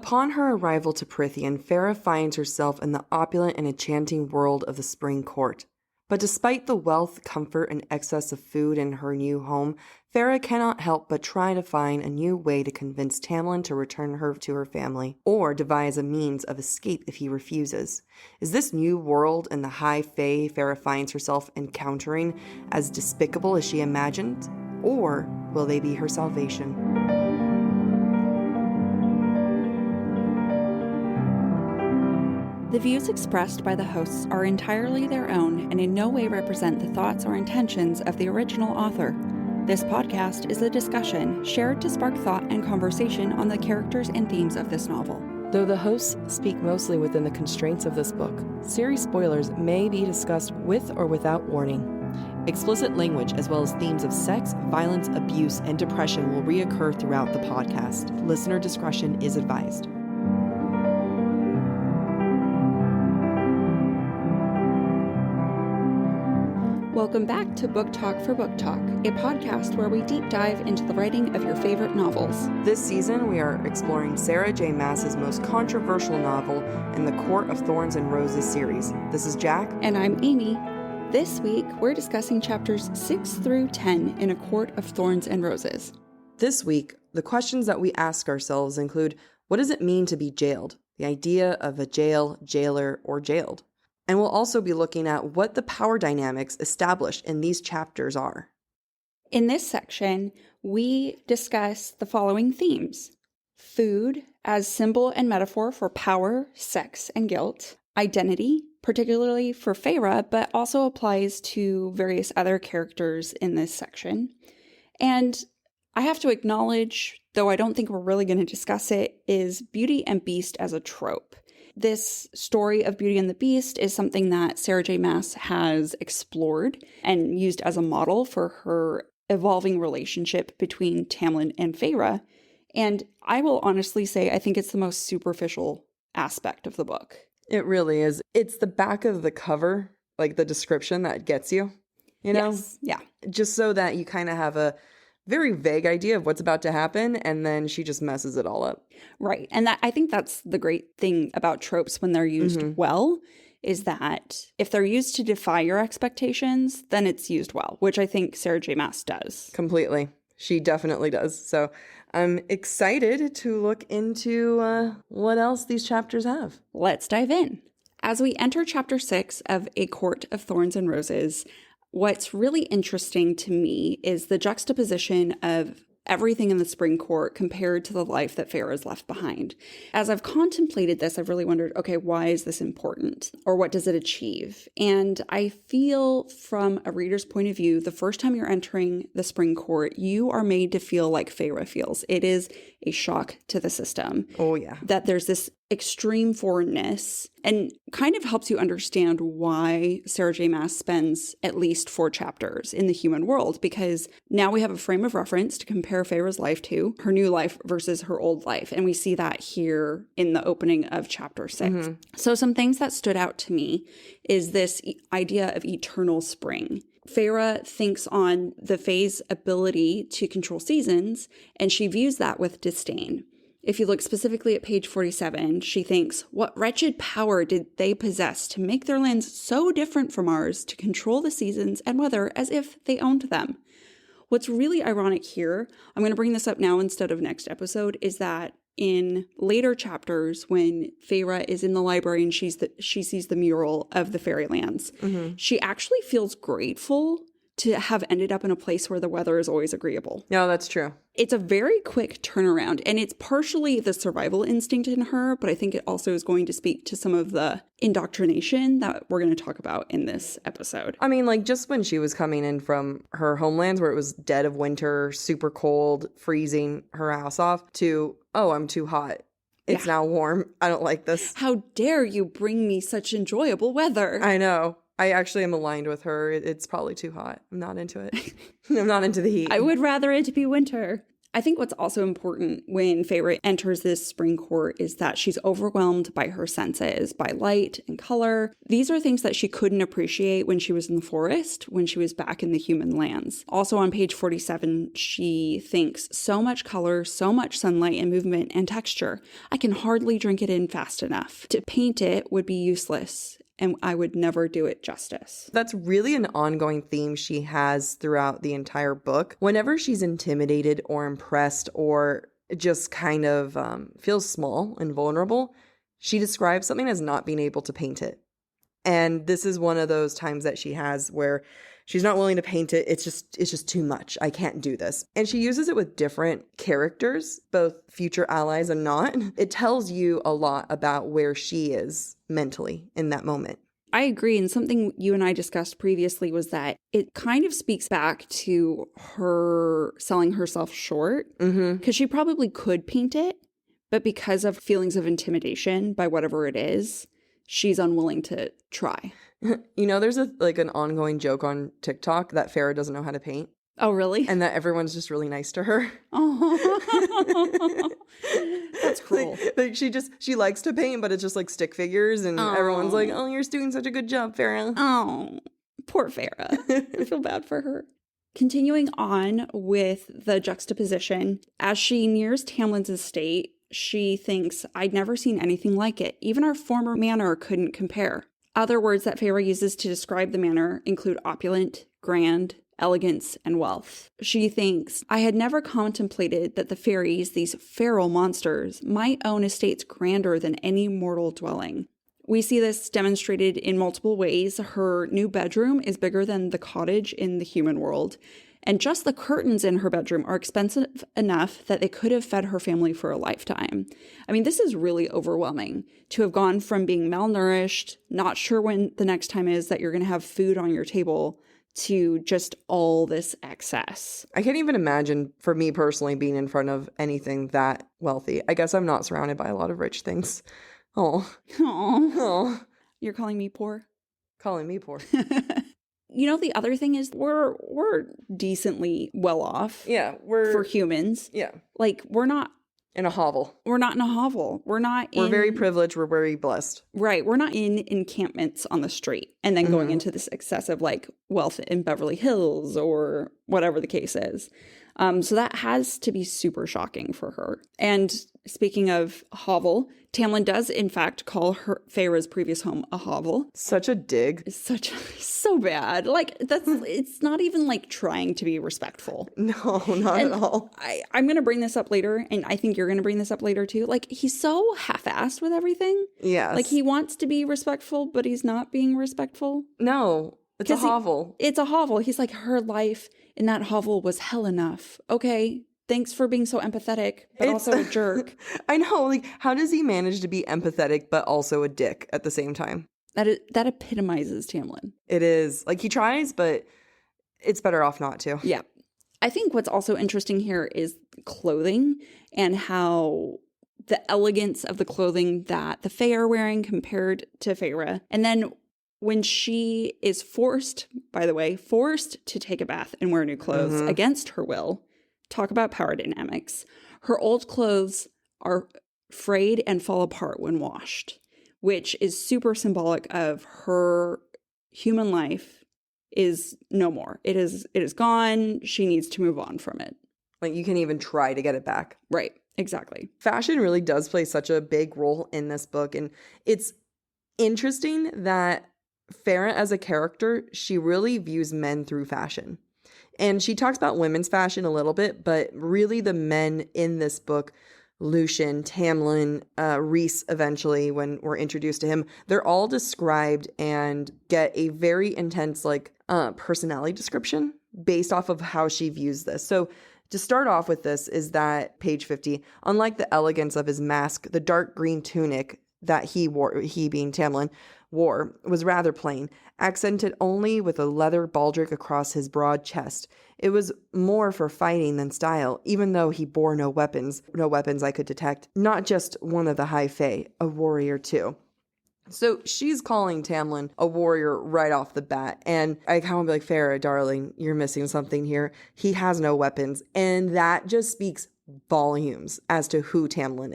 Upon her arrival to Prythian, Feyre finds herself in the opulent and enchanting world of the Spring Court. But despite the wealth, comfort, and excess of food in her new home, Feyre cannot help but try to find a new way to convince Tamlin to return her to her family, or devise a means of escape if he refuses. Is this new world and the High Fae Feyre finds herself encountering as despicable as she imagined? Or will they be her salvation? The views expressed by the hosts are entirely their own and in no way represent the thoughts or intentions of the original author. This podcast is a discussion shared to spark thought and conversation on the characters and themes of this novel. Though the hosts speak mostly within the constraints of this book, series spoilers may be discussed with or without warning. Explicit language as well as themes of sex, violence, abuse, and depression will reoccur throughout the podcast. Listener discretion is advised. Welcome back to Book Talk for Book Talk, a podcast where we deep dive into the writing of your favorite novels. This season, we are exploring Sarah J. Maas's most controversial novel in the Court of Thorns and Roses series. This is Jack. And I'm Amy. This week, we're discussing chapters 6 through 10 in A Court of Thorns and Roses. This week, the questions that we ask ourselves include, what does it mean to be jailed? The idea of a jail, jailer, or jailed. And we'll also be looking at what the power dynamics established in these chapters are. In this section, we discuss the following themes: food as symbol and metaphor for power, sex, and guilt; identity, particularly for Feyre, but also applies to various other characters in this section; and I have to acknowledge, though I don't think we're really going to discuss it, is Beauty and Beast as a trope. This story of Beauty and the Beast is something that Sarah J. Maas has explored and used as a model for her evolving relationship between Tamlin and Feyre. And I will honestly say I think it's the most superficial aspect of the book. It really is. It's the back of the cover, like the description, that gets you, you know? Yes. Yeah. Just so that you kind of have a very vague idea of what's about to happen, and then she just messes it all up. Right. And I think that's the great thing about tropes when they're used well, is that if they're used to defy your expectations, then it's used well, which I think Sarah J. Maas does. Completely. She definitely does. So I'm excited to look into what else these chapters have. Let's dive in. As we enter chapter 6 of A Court of Thorns and Roses, what's really interesting to me is the juxtaposition of everything in the Spring Court compared to the life that Feyre has left behind. As I've contemplated this, I've really wondered, okay, why is this important? Or what does it achieve? And I feel from a reader's point of view, the first time you're entering the Spring Court, you are made to feel like Feyre feels. It is a shock to the system. Oh, yeah. That there's this extreme foreignness, and kind of helps you understand why Sarah J. Maas spends at least 4 chapters in the human world, because now we have a frame of reference to compare Feyre's life to, her new life versus her old life. And we see that here in the opening of chapter 6. So some things that stood out to me is this idea of eternal spring. Feyre thinks on the Fae's ability to control seasons, and she views that with disdain. If you look specifically at page 47, she thinks, what wretched power did they possess to make their lands so different from ours, to control the seasons and weather as if they owned them? What's really ironic here, I'm going to bring this up now instead of next episode, is that in later chapters when Feyre is in the library and she sees the mural of the fairylands, she actually feels grateful to have ended up in a place where the weather is always agreeable. No, that's true. It's a very quick turnaround, and it's partially the survival instinct in her, but I think it also is going to speak to some of the indoctrination that we're going to talk about in this episode. I mean, like, just when she was coming in from her homelands where it was dead of winter, super cold, freezing her ass off, to, oh, I'm too hot. It's now warm. I don't like this. How dare you bring me such enjoyable weather? I know. I actually am aligned with her. It's probably too hot. I'm not into it. I'm not into the heat. I would rather it be winter. I think what's also important when Feyre enters this spring court is that she's overwhelmed by her senses, by light and color. These are things that she couldn't appreciate when she was in the forest, when she was back in the human lands. Also on page 47, she thinks, so much color, so much sunlight and movement and texture. I can hardly drink it in fast enough. To paint it would be useless, and I would never do it justice. That's really an ongoing theme she has throughout the entire book. Whenever she's intimidated or impressed or just kind of feels small and vulnerable, she describes something as not being able to paint it. And this is one of those times that she has where she's not willing to paint it. It's just too much. I can't do this. And she uses it with different characters, both future allies and not. It tells you a lot about where she is mentally in that moment. I agree. And something you and I discussed previously was that it kind of speaks back to her selling herself short, because she probably could paint it, but because of feelings of intimidation by whatever it is, she's unwilling to try. You know, there's an ongoing joke on TikTok that Feyre doesn't know how to paint. Oh, really? And that everyone's just really nice to her. Oh, that's cruel. Like she likes to paint, but it's just like stick figures, and everyone's like, "Oh, you're doing such a good job, Feyre." Oh, poor Feyre. I feel bad for her. Continuing on with the juxtaposition, as she nears Tamlin's estate, she thinks, I'd never seen anything like it. Even our former manor couldn't compare. Other words that Feyre uses to describe the manor include opulent, grand, elegance, and wealth. She thinks, I had never contemplated that the fairies, these feral monsters, might own estates grander than any mortal dwelling. We see this demonstrated in multiple ways. Her new bedroom is bigger than the cottage in the human world. And just the curtains in her bedroom are expensive enough that they could have fed her family for a lifetime. I mean, this is really overwhelming to have gone from being malnourished, not sure when the next time is that you're going to have food on your table, to just all this excess. I can't even imagine, for me personally, being in front of anything that wealthy. I guess I'm not surrounded by a lot of rich things. Oh. You're calling me poor? Calling me poor. You know, the other thing is we're decently well off. Yeah, for humans. Yeah. Like, we're not in a hovel. We're not in a hovel. We're very privileged. We're very blessed. Right. We're not in encampments on the street and then going into this excessive like wealth in Beverly Hills or whatever the case is. So that has to be super shocking for her. And speaking of hovel, Tamlin does in fact call her Feyre's previous home a hovel. Such a dig. It's so bad. Like it's not even like trying to be respectful. No, not at all. I'm going to bring this up later, and I think you're going to bring this up later too. Like, he's so half-assed with everything. Yes. Like, he wants to be respectful, but he's not being respectful. No, it's a hovel. It's a hovel. He's like, her life in that hovel was hell enough. Okay, thanks for being so empathetic, but also a jerk. I know. Like, how does he manage to be empathetic but also a dick at the same time? That epitomizes Tamlin. It is. Like, he tries, but it's better off not to. Yeah. I think what's also interesting here is clothing and how the elegance of the clothing that the Fae are wearing compared to Feyre. And then when she is forced to take a bath and wear new clothes against her will, talk about power dynamics. Her old clothes are frayed and fall apart when washed, which is super symbolic of her human life is no more. It is gone. She needs to move on from it. Like, you can't even try to get it back. Right. Exactly. Fashion really does play such a big role in this book. And it's interesting that Feyre as a character, she really views men through fashion. And she talks about women's fashion a little bit, but really the men in this book, Lucien, Tamlin, Rhys eventually, when we're introduced to him, they're all described and get a very intense personality description based off of how she views this. So to start off with this is that page 50, unlike the elegance of his mask, the dark green tunic that he wore, he being Tamlin, wore was rather plain, accented only with a leather baldric across his broad chest. It was more for fighting than style, even though he bore no weapons I could detect, not just one of the High Fae, a warrior too. So she's calling Tamlin a warrior right off the bat. And I kind of be like, Feyre, darling, you're missing something here. He has no weapons. And that just speaks volumes as to who Tamlin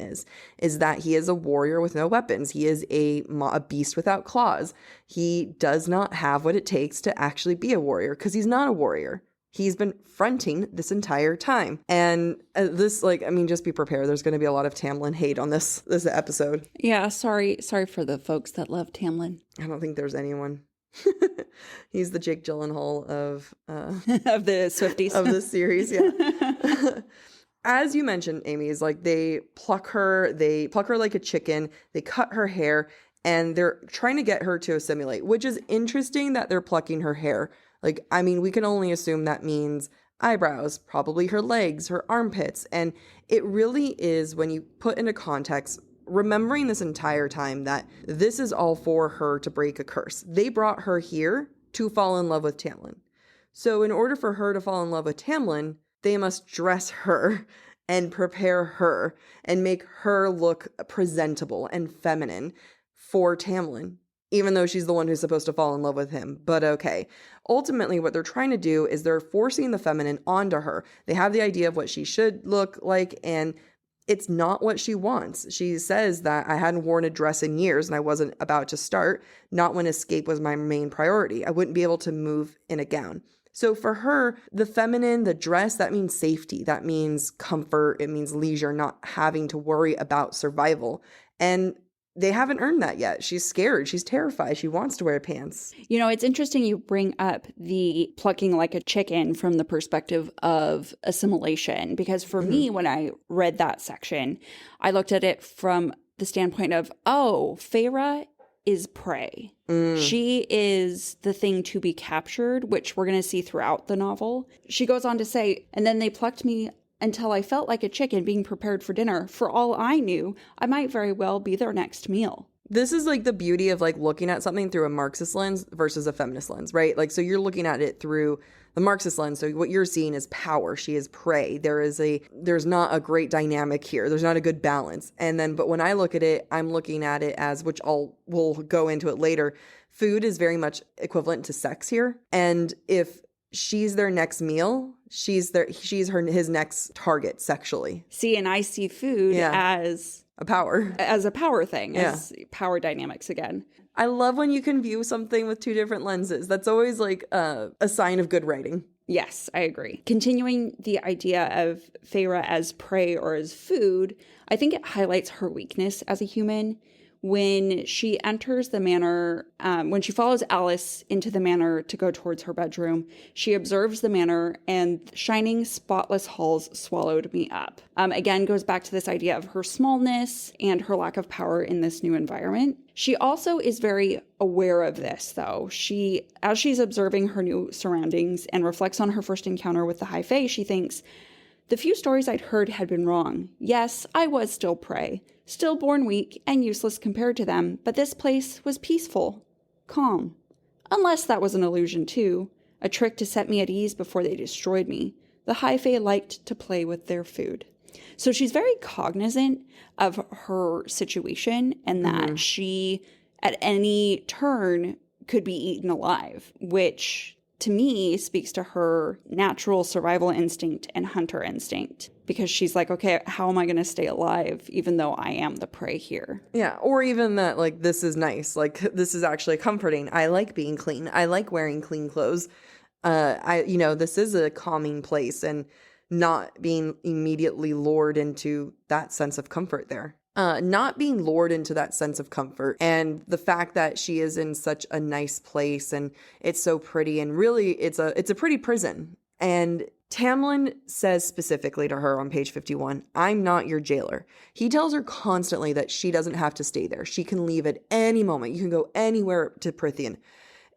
is that he is a warrior with no weapons. He is a beast without claws. He does not have what it takes to actually be a warrior because he's not a warrior. He's been fronting this entire time. And just be prepared. There's going to be a lot of Tamlin hate on this episode. Yeah, sorry for the folks that love Tamlin. I don't think there's anyone. He's the Jake Gyllenhaal of of the Swifties. Of the series, yeah. As you mentioned, Amy, is like they pluck her like a chicken, they cut her hair, and they're trying to get her to assimilate, which is interesting that they're plucking her hair. Like, I mean, we can only assume that means eyebrows, probably her legs, her armpits. And it really is, when you put into context, remembering this entire time that this is all for her to break a curse. They brought her here to fall in love with Tamlin. So in order for her to fall in love with Tamlin, they must dress her and prepare her and make her look presentable and feminine for Tamlin, even though she's the one who's supposed to fall in love with him. But okay. Ultimately, what they're trying to do is they're forcing the feminine onto her. They have the idea of what she should look like, and it's not what she wants. She says that I hadn't worn a dress in years and I wasn't about to start, not when escape was my main priority. I wouldn't be able to move in a gown. So for her, the feminine, the dress, that means safety. That means comfort. It means leisure, not having to worry about survival. And they haven't earned that yet. She's scared. She's terrified. She wants to wear pants. You know, it's interesting you bring up the plucking like a chicken from the perspective of assimilation, because for me, when I read that section, I looked at it from the standpoint of, oh, Feyre is prey. She is the thing to be captured, which we're going to see throughout the novel. She goes on to say, and then they plucked me until I felt like a chicken being prepared for dinner. For all I knew, I might very well be their next meal. This is like the beauty of like looking at something through a Marxist lens versus a feminist lens, right? Like, so you're looking at it through the Marxist lens. So what you're seeing is power. She is prey. There's not a great dynamic here. There's not a good balance. And then, but when I look at it, I'm looking at it as, which we'll go into it later. Food is very much equivalent to sex here. And if she's their next meal, she's his next target sexually. See, and I see food as a power thing, as power dynamics again. I love when you can view something with two different lenses. That's always like a sign of good writing. Yes, I agree. Continuing the idea of Feyre as prey or as food, I think it highlights her weakness as a human. When she enters the manor, when she follows Alice into the manor to go towards her bedroom, she observes the manor, and shining, spotless halls swallowed me up. Again, goes back to this idea of her smallness and her lack of power in this new environment. She also is very aware of this, though. As she's observing her new surroundings and reflects on her first encounter with the High Fae, she thinks, the few stories I'd heard had been wrong. Yes, I was still prey, still born weak and useless compared to them, but this place was peaceful, calm. Unless that was an illusion too, a trick to set me at ease before they destroyed me. The High Fae liked to play with their food. So she's very cognizant of her situation and that she, at any turn, could be eaten alive, which to me speaks to her natural survival instinct and hunter instinct, because she's like, okay, how am I going to stay alive even though I am the prey here? Yeah, or even that, like, this is nice. Like, this is actually comforting. I like being clean. I like wearing clean clothes. This is a calming place, and not being immediately lured into that sense of comfort there. Not being lured into that sense of comfort, and the fact that she is in such a nice place and it's so pretty, and really it's a pretty prison. And Tamlin says specifically to her on page 51, I'm not your jailer. He tells her constantly that she doesn't have to stay there. She can leave at any moment. You can go anywhere to Prythian.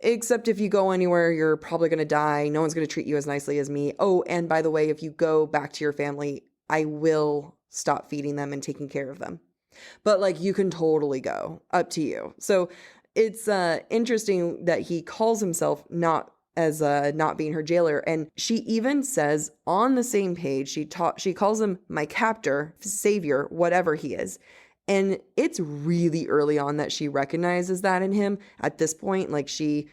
Except if you go anywhere, you're probably going to die. No one's going to treat you as nicely as me. Oh, and by the way, if you go back to your family, I will stop feeding them and taking care of them. But like, you can totally go, up to you. So it's interesting that he calls himself not being her jailer. And she even says on the same page, she calls him my captor, savior, whatever he is. And it's really early on that she recognizes that in him. At this point, like, she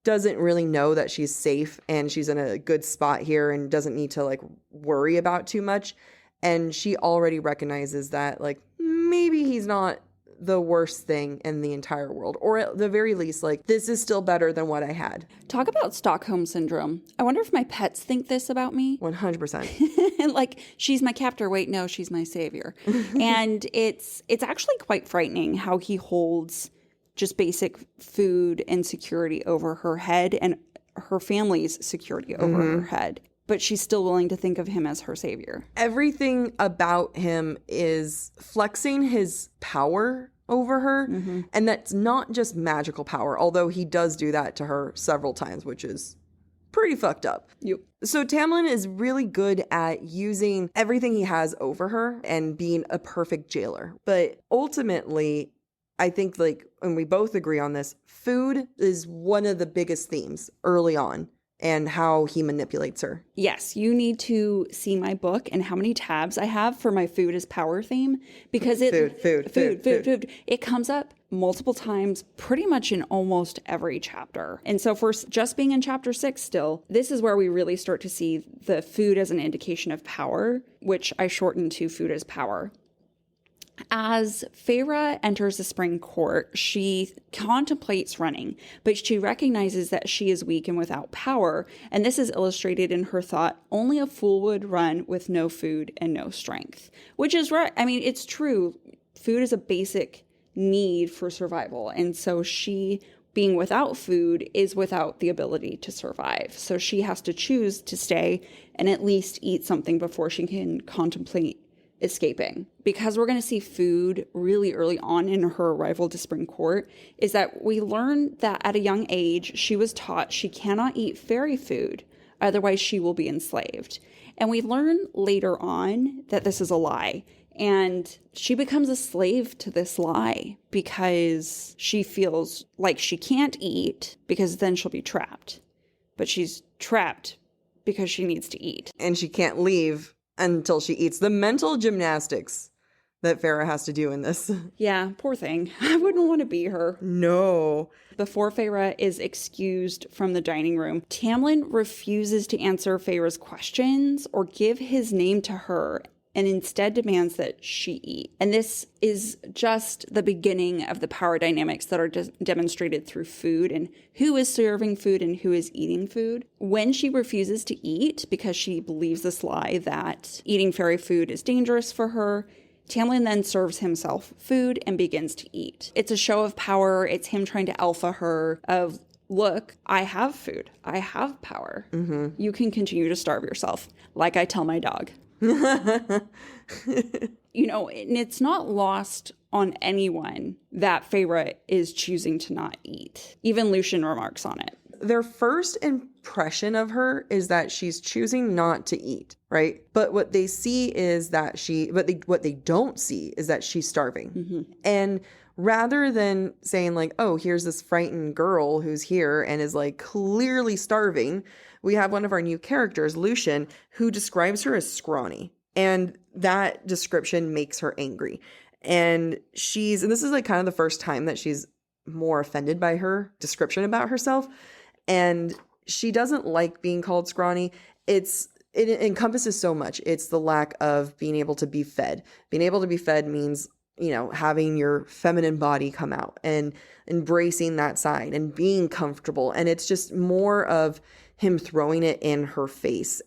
doesn't really know that she's safe and she's in a good spot here and doesn't need to, like, worry about too much. And she already recognizes that, like, maybe he's not the worst thing in the entire world, or at the very least, like, this is still better than what I had. Talk about Stockholm syndrome. I wonder if my pets think this about me. 100%. Like, she's my captor. Wait, no, she's my savior. And it's actually quite frightening how he holds just basic food and security over her head and her family's security over her head. But she's still willing to think of him as her savior. Everything about him is flexing his power over her. And that's not just magical power, although he does do that to her several times, which is pretty fucked up. Yep. So Tamlin is really good at using everything he has over her and being a perfect jailer. But ultimately, I think, like, and we both agree on this, food is one of the biggest themes early on and how he manipulates her. Yes, you need to see my book and how many tabs I have for my food is power theme, because food. It comes up multiple times pretty much in almost every chapter. And so for just being in chapter 6 still, this is where we really start to see the food as an indication of power, which I shorten to food as power. As Feyre enters the Spring Court, she contemplates running, but she recognizes that she is weak and without power, and this is illustrated in her thought, only a fool would run with no food and no strength, which is right. I mean, it's true. Food is a basic need for survival, and so she, being without food, is without the ability to survive. So she has to choose to stay and at least eat something before she can contemplate escaping. Because we're going to see food really early on in her arrival to Spring Court, is that we learn that at a young age, she was taught she cannot eat fairy food, otherwise she will be enslaved. And we learn later on that this is a lie. And she becomes a slave to this lie because she feels like she can't eat because then she'll be trapped. But she's trapped because she needs to eat. And she can't leave until she eats. The mental gymnastics that Feyre has to do in this. Yeah, poor thing. I wouldn't want to be her. No. Before Feyre is excused from the dining room, Tamlin refuses to answer Feyre's questions or give his name to her, and instead demands that she eat. And this is just the beginning of the power dynamics that are demonstrated through food and who is serving food and who is eating food. When she refuses to eat because she believes this lie that eating fairy food is dangerous for her, Tamlin then serves himself food and begins to eat. It's a show of power. It's him trying to alpha her of, look, I have food. I have power. You can continue to starve yourself, like I tell my dog. You know, and it's not lost on anyone that Feyre is choosing to not eat. Even Lucien remarks on it. Their first impression of her is that she's choosing not to eat, right? But what they see is that what they don't see is that she's starving. And rather than saying, like, oh, here's this frightened girl who's here and is, like, clearly starving, we have one of our new characters, Lucien, who describes her as scrawny. And that description makes her angry. And this is, like, kind of the first time that she's more offended by her description about herself. And she doesn't like being called scrawny. It encompasses so much. It's the lack of being able to be fed. Being able to be fed means, you know, having your feminine body come out and embracing that side and being comfortable. And it's just more of him throwing it in her face.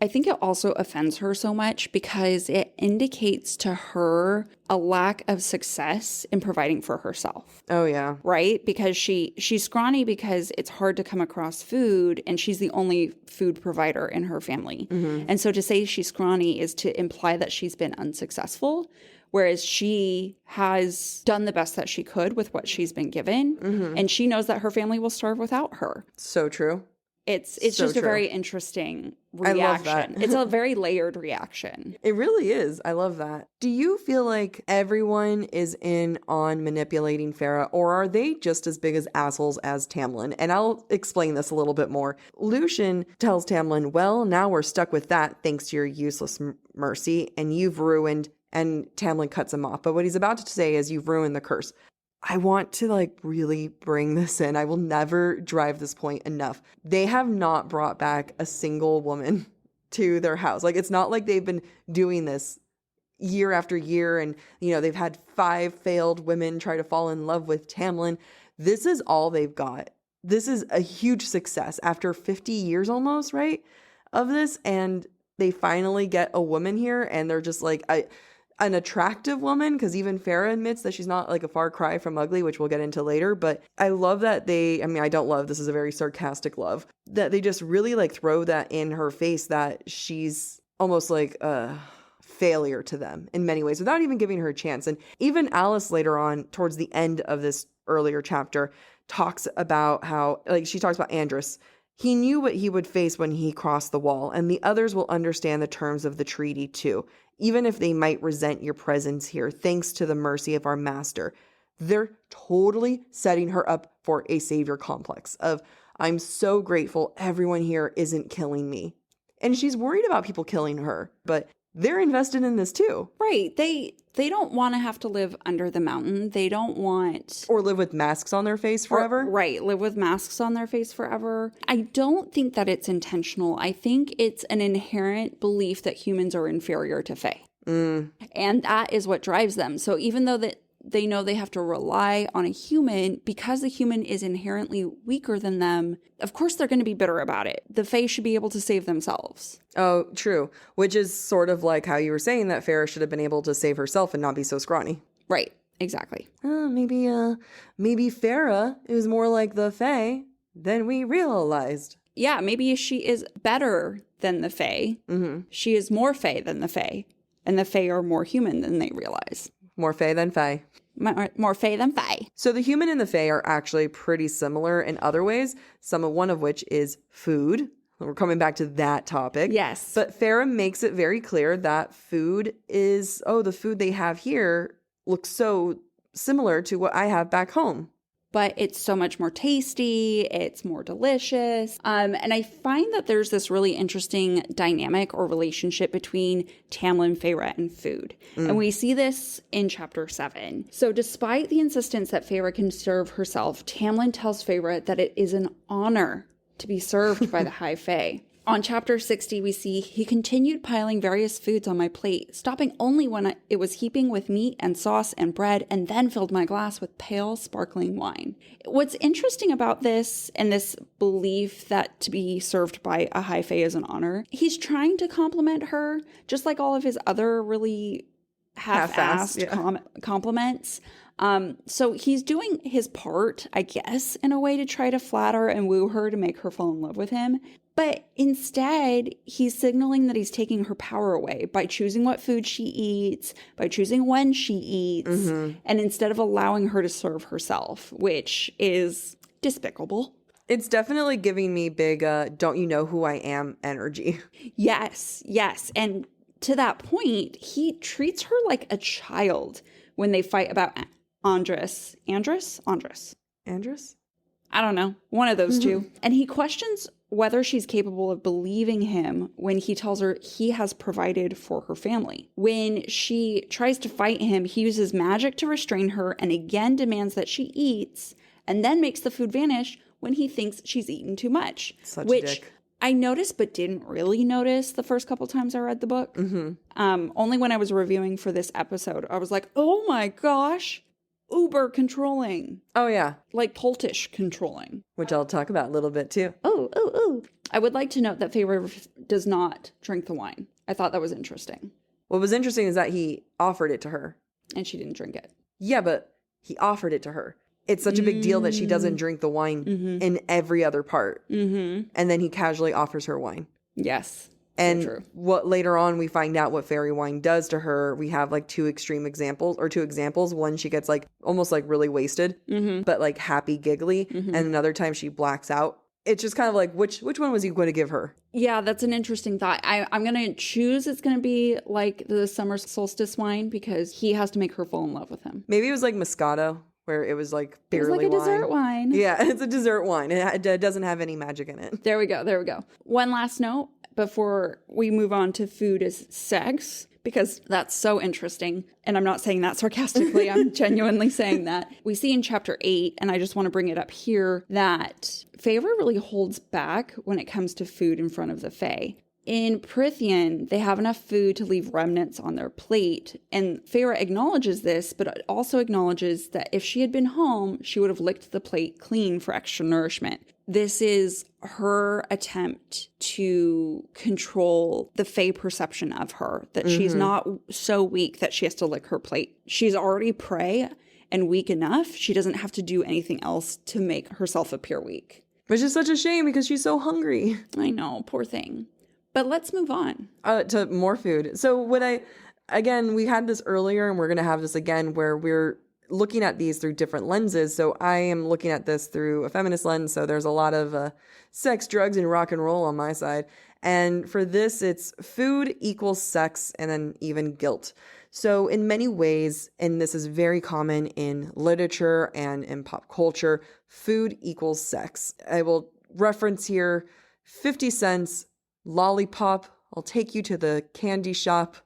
I think it also offends her so much because it indicates to her a lack of success in providing for herself. Oh, yeah. Right? Because she's scrawny because it's hard to come across food and she's the only food provider in her family. And so to say she's scrawny is to imply that she's been unsuccessful, whereas she has done the best that she could with what she's been given. And she knows that her family will starve without her. So true. It's so just true. A very interesting reaction. I love that. It's a very layered reaction. It really is. I love that. Do you feel like everyone is in on manipulating Feyre, or are they just as big as assholes as Tamlin? And I'll explain this a little bit more. Lucien tells Tamlin, well, now we're stuck with that thanks to your useless mercy, and you've ruined And Tamlin cuts him off. But what he's about to say is, you've ruined the curse. I want to like really bring this in. I will never drive this point enough. They have not brought back a single woman to their house. Like, it's not like they've been doing this year after year and, you know, they've had 5 failed women try to fall in love with Tamlin. This is all they've got. This is a huge success after 50 years almost, right, of this. And they finally get a woman here, and they're just like an attractive woman, because even Feyre admits that she's not like a far cry from ugly, which we'll get into later. But I love that I don't love, this is a very sarcastic love, that they just really like throw that in her face, that she's almost like a failure to them in many ways without even giving her a chance. And even Alice later on, towards the end of this earlier chapter, talks about how, like, she talks about Andros. He knew what he would face when he crossed the wall, and the others will understand the terms of the treaty too, even if they might resent your presence here, thanks to the mercy of our master. They're totally setting her up for a savior complex of, I'm so grateful everyone here isn't killing me. And she's worried about people killing her, but they're invested in this too. Right. They don't want to have to live under the mountain. They don't want... Or live with masks on their face forever. Right. Live with masks on their face forever. I don't think that it's intentional. I think it's an inherent belief that humans are inferior to Fae. And that is what drives them. So even though that they know they have to rely on a human, because the human is inherently weaker than them, of course they're going to be bitter about it. The Fae should be able to save themselves. Oh, true. Which is sort of like how you were saying that Feyre should have been able to save herself and not be so scrawny. Right. Exactly. Maybe Feyre is more like the Fae than we realized. Yeah, maybe she is better than the Fae. Mm-hmm. She is more Fae than the Fae. And the Fae are more human than they realize. More Fae than Fae. More Fae than Fae. So the human and the Fae are actually pretty similar in other ways, one of which is food. We're coming back to that topic. Yes. But Feyre makes it very clear that food is, the food they have here looks so similar to what I have back home. But it's so much more tasty, it's more delicious. And I find that there's this really interesting dynamic or relationship between Tamlin, Feyre, and food. And we see this in chapter 7. So despite the insistence that Feyre can serve herself, Tamlin tells Feyre that it is an honor to be served by the High Fae. On chapter 60, we see he continued piling various foods on my plate, stopping only when it was heaping with meat and sauce and bread, and then filled my glass with pale, sparkling wine. What's interesting about this and this belief that to be served by a High Fae is an honor, he's trying to compliment her, just like all of his other really half-assed compliments. So he's doing his part, I guess, in a way to try to flatter and woo her to make her fall in love with him. But instead, he's signaling that he's taking her power away by choosing what food she eats, by choosing when she eats, and instead of allowing her to serve herself, which is despicable. It's definitely giving me big, don't you know who I am energy. Yes. And to that point, he treats her like a child when they fight about Andros? I don't know. One of those two. And he questions whether she's capable of believing him when he tells her he has provided for her family. When she tries to fight him, he uses magic to restrain her and again demands that she eats, and then makes the food vanish when he thinks she's eaten too much. Such a dick. I noticed but didn't really notice the first couple times I read the book. Only when I was reviewing for this episode, I was like, oh my gosh, uber controlling. Oh, yeah. Like Poltish controlling. Which I'll talk about a little bit too. Oh. I would like to note that Feyre does not drink the wine. I thought that was interesting. What was interesting is that he offered it to her. And she didn't drink it. Yeah, but he offered it to her. It's such a big deal that she doesn't drink the wine in every other part. And then he casually offers her wine. Yes. And so true. What later on we find out what fairy wine does to her. We have like two examples. One, she gets like almost like really wasted, but like happy giggly. And another time she blacks out. It's just kind of like, which one was he going to give her? Yeah, that's an interesting thought. I'm going to choose it's going to be like the summer solstice wine because he has to make her fall in love with him. Maybe it was like Moscato, where it was like barely wine. It was like a dessert wine. Yeah, it's a dessert wine. It doesn't have any magic in it. There we go. One last note before we move on to food is sex. because that's so interesting. And I'm not saying that sarcastically. I'm genuinely saying that. We see in chapter 8, and I just want to bring it up here, that Feyre really holds back when it comes to food in front of the Fae. In Prythian, they have enough food to leave remnants on their plate. And Feyre acknowledges this, but also acknowledges that if she had been home, she would have licked the plate clean for extra nourishment. This is her attempt to control the Fae perception of her, that she's not so weak that she has to lick her plate. She's already prey and weak enough. She doesn't have to do anything else to make herself appear weak. Which is such a shame because she's so hungry. I know, poor thing. But let's move on. To more food. So again, we had this earlier and we're going to have this again where we're looking at these through different lenses. So I am looking at this through a feminist lens. So there's a lot of sex, drugs, and rock and roll on my side. And for this, it's food equals sex and then even guilt. So in many ways, and this is very common in literature and in pop culture, food equals sex. I will reference here 50 cents. Lollipop, I'll take you to the candy shop.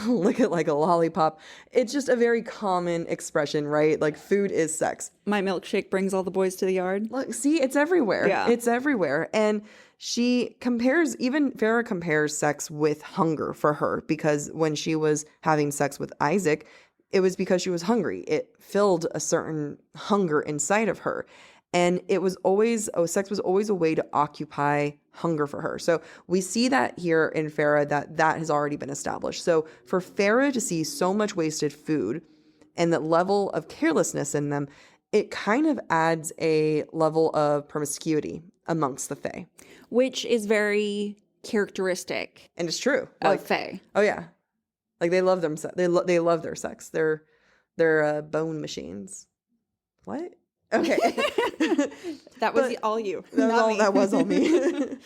Lick it like a lollipop. It's just a very common expression, right? Like food is sex. My milkshake brings all the boys to the yard. Look, see, it's everywhere. Yeah. It's everywhere. And Feyre compares sex with hunger for her, because when she was having sex with Isaac, it was because she was hungry. It filled a certain hunger inside of her. And sex was always a way to occupy hunger for her. So we see that here in Feyre that has already been established. So for Feyre to see so much wasted food and that level of carelessness in them, it kind of adds a level of promiscuity amongst the Fae. Which is very characteristic. And it's true. Of Fae. Oh yeah. Like they love them. They love their sex. They're bone machines. What? Okay. That was all you. That was all me.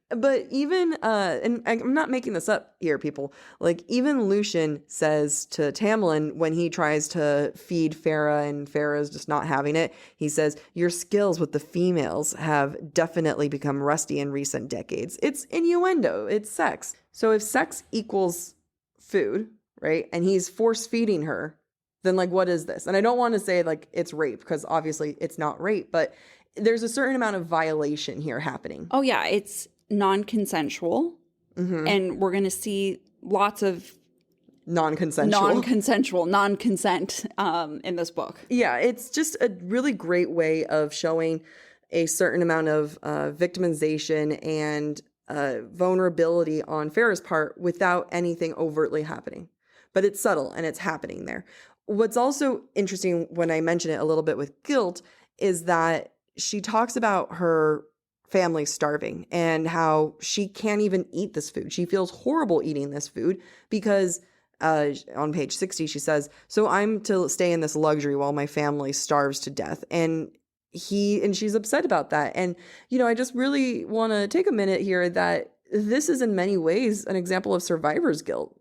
But even, and I'm not making this up here, people. Like even Lucien says to Tamlin when he tries to feed Feyre and Feyre's just not having it, he says, your skills with the females have definitely become rusty in recent decades. It's innuendo. It's sex. So if sex equals food, right, and he's force feeding her, then like what is this? And I don't want to say like it's rape, because obviously it's not rape, but there's a certain amount of violation here happening. Oh yeah, it's non-consensual. And we're going to see lots of non-consent in this book. Yeah, it's just a really great way of showing a certain amount of victimization and vulnerability on Feyre's part without anything overtly happening. But it's subtle and it's happening there. What's also interesting when I mention it a little bit with guilt is that she talks about her family starving and how she can't even eat this food. She feels horrible eating this food because on page 60, she says, so I'm to stay in this luxury while my family starves to death. And she's upset about that. And, I just really want to take a minute here that this is in many ways an example of survivor's guilt.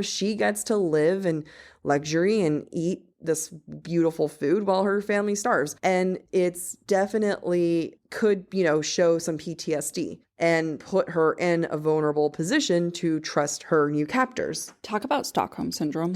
She gets to live in luxury and eat this beautiful food while her family starves. And it's definitely could, show some PTSD and put her in a vulnerable position to trust her new captors. Talk about Stockholm Syndrome.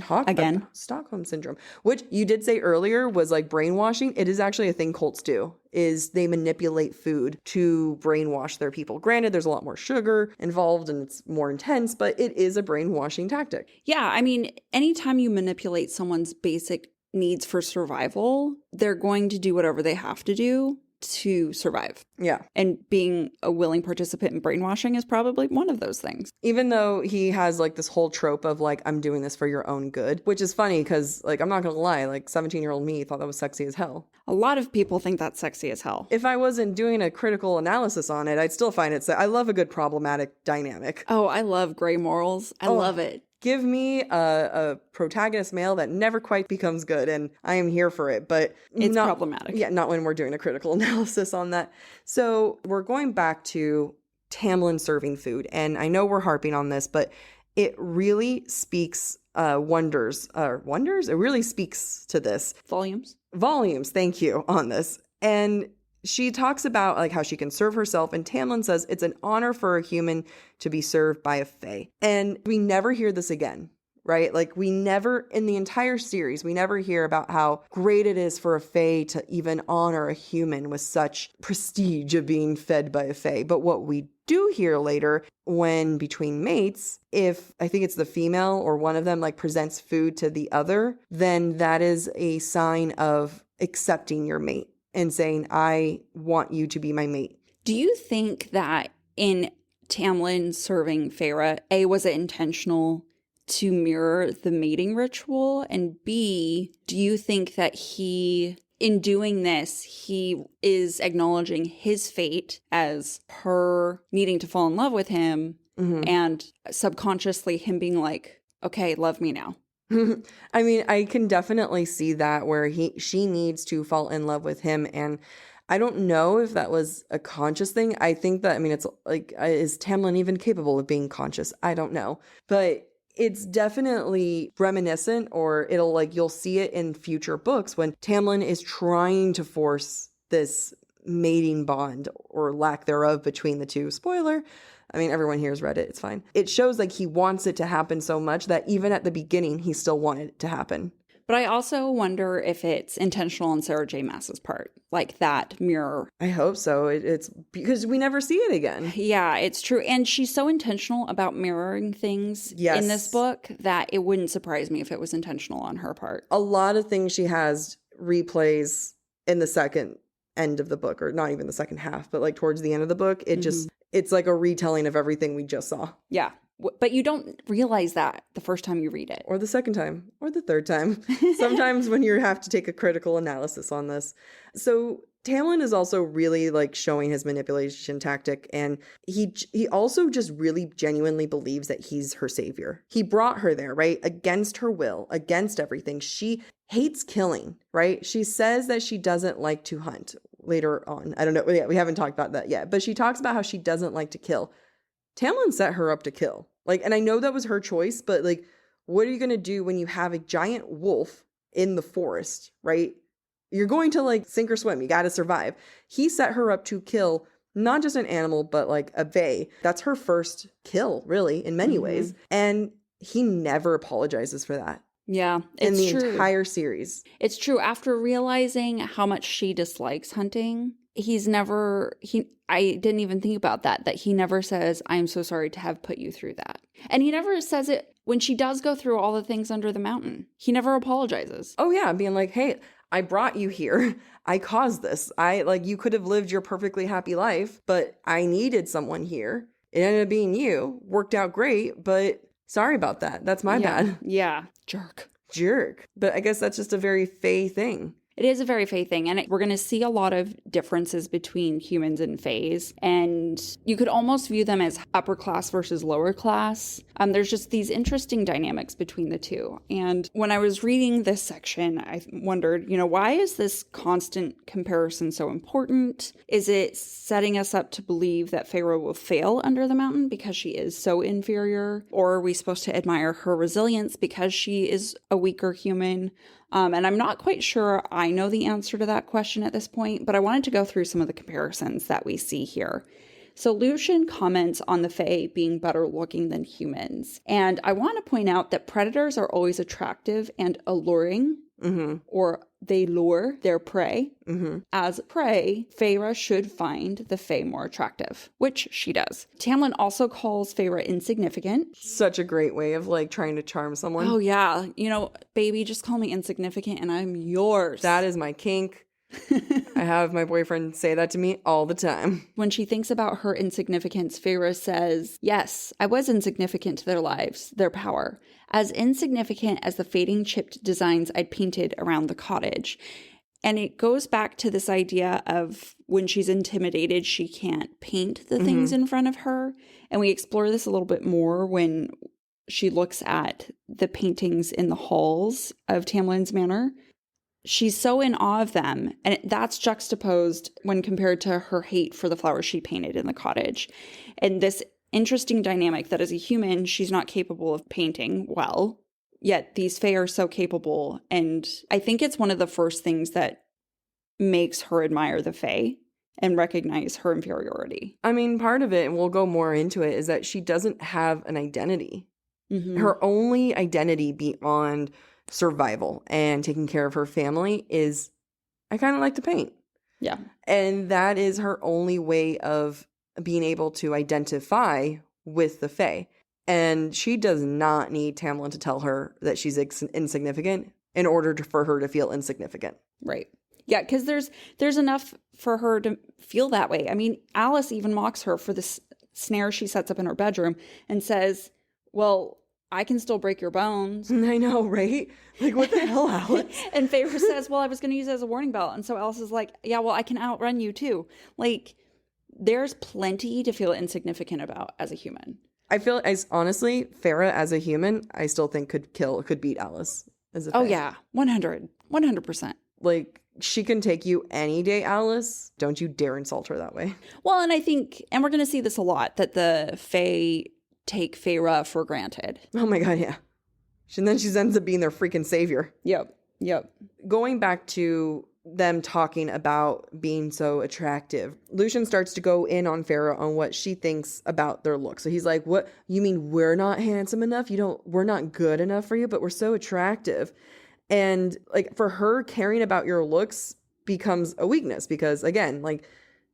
Stockholm Syndrome, which you did say earlier was like brainwashing. It is actually a thing cults do, is they manipulate food to brainwash their people. Granted, there's a lot more sugar involved and it's more intense, but it is a brainwashing tactic. Yeah, I mean, anytime you manipulate someone's basic needs for survival, they're going to do whatever they have to do to survive. Yeah. And being a willing participant in brainwashing is probably one of those things. Even though he has like this whole trope of like, I'm doing this for your own good, which is funny because like, I'm not going to lie, like 17-year-old me thought that was sexy as hell. A lot of people think that's sexy as hell. If I wasn't doing a critical analysis on it, I'd still find it. I love a good problematic dynamic. Oh, I love gray morals. I love it. Give me a protagonist male that never quite becomes good, and I am here for it, but it's problematic. Yeah, not when we're doing a critical analysis on that. So we're going back to Tamlin serving food, and I know we're harping on this, but it really speaks wonders. It really speaks to this. Volumes, thank you, on this. And she talks about like how she can serve herself, and Tamlin says it's an honor for a human to be served by a Fae. And we never hear this again. right? Like we never, in the entire series, we never hear about how great it is for a Fae to even honor a human with such prestige of being fed by a Fae. But what we do hear later when between mates, if I think it's the female or one of them like presents food to the other, then that is a sign of accepting your mate and saying, I want you to be my mate. Do you think that in Tamlin serving Feyre, A, was it intentional to mirror the mating ritual? And B, do you think that in doing this, he is acknowledging his fate as her needing to fall in love with him and subconsciously him being like, okay, love me now? I mean, I can definitely see that where she needs to fall in love with him. And I don't know if that was a conscious thing. I think that, I mean, it's like, is Tamlin even capable of being conscious? I don't know. But it's definitely reminiscent, or it'll like, you'll see it in future books when Tamlin is trying to force this mating bond or lack thereof between the two. Spoiler. I mean, everyone here has read it. It's fine. It shows like he wants it to happen so much that even at the beginning, he still wanted it to happen. But I also wonder if it's intentional on Sarah J. Maas's part, like that mirror. I hope so. It's because we never see it again. Yeah, it's true. And she's so intentional about mirroring things in this book that it wouldn't surprise me if it was intentional on her part. A lot of things she has replays in the second end of the book, or not even the second half, but like towards the end of the book. It just, it's like a retelling of everything we just saw. Yeah. But you don't realize that the first time you read it. Or the second time. Or the third time. Sometimes when you have to take a critical analysis on this. So Tamlin is also really like showing his manipulation tactic. And he also just really genuinely believes that he's her savior. He brought her there, right? Against her will, against everything. She hates killing, right? She says that she doesn't like to hunt later on. I don't know. Yeah, we haven't talked about that yet. But she talks about how she doesn't like to kill. Tamlin set her up to kill. Like, and I know that was her choice, but like, what are you going to do when you have a giant wolf in the forest, right? You're going to like sink or swim. You got to survive. He set her up to kill not just an animal, but like a Fae. That's her first kill, really, in many ways. And he never apologizes for that. Yeah, it's in the true. Entire series. It's true. After realizing how much she dislikes hunting, I didn't even think about that he never says, I'm so sorry to have put you through that. And he never says it when she does go through all the things under the mountain. He never apologizes. Oh yeah, being like, hey, I brought you here. I caused this. You could have lived your perfectly happy life, but I needed someone here. It ended up being you. Worked out great, but sorry about that. That's my bad. Yeah. Jerk. But I guess that's just a very Fae thing. It is a very Fae thing, and we're going to see a lot of differences between humans and Faes, and you could almost view them as upper class versus lower class. There's just these interesting dynamics between the two. And when I was reading this section, I wondered, why is this constant comparison so important? Is it setting us up to believe that Feyre will fail under the mountain because she is so inferior? Or are we supposed to admire her resilience because she is a weaker human? And I'm not quite sure I know the answer to that question at this point, but I wanted to go through some of the comparisons that we see here. So Lucien comments on the Fae being better looking than humans. And I want to point out that predators are always attractive and alluring, or they lure their prey. As prey, Feyre should find the Fae more attractive, which she does. Tamlin also calls Feyre insignificant. Such a great way of like trying to charm someone. Oh yeah. Baby, just call me insignificant and I'm yours. That is my kink. I have my boyfriend say that to me all the time. When she thinks about her insignificance, Feyre says, yes, I was insignificant to their lives, their power, as insignificant as the fading chipped designs I'd painted around the cottage. And it goes back to this idea of when she's intimidated, she can't paint the things in front of her. And we explore this a little bit more when she looks at the paintings in the halls of Tamlin's manor. She's so in awe of them, and that's juxtaposed when compared to her hate for the flowers she painted in the cottage. And this interesting dynamic that as a human, she's not capable of painting well, yet these Fae are so capable. And I think it's one of the first things that makes her admire the Fae and recognize her inferiority. I mean, part of it, and we'll go more into it, is that she doesn't have an identity. Her only identity beyond survival and taking care of her family is, I kind of like to paint. Yeah. And that is her only way of being able to identify with the Fae. And she does not need Tamlin to tell her that she's insignificant in order for her to feel insignificant. Right. Yeah, because there's enough for her to feel that way. I mean, Alice even mocks her for this snare she sets up in her bedroom and says, well, I can still break your bones. I know, right? Like, what the hell, Alice? And Feyre says, well, I was going to use it as a warning bell. And so Alice is like, yeah, well, I can outrun you too. Like, there's plenty to feel insignificant about as a human. I feel, honestly, Feyre as a human, I still think could beat Alice as a Fae. Oh, yeah. 100%. Like, she can take you any day, Alice. Don't you dare insult her that way. Well, and I think, and we're going to see this a lot, that the Fae take Feyre for granted. Oh my god, yeah. And then she ends up being their freaking savior. Yep. Going back to them talking about being so attractive, Lucien starts to go in on Feyre on what she thinks about their look. So he's like, what, you mean we're not handsome enough? We're not good enough for you, but we're so attractive. And like, for her, caring about your looks becomes a weakness because, again, like,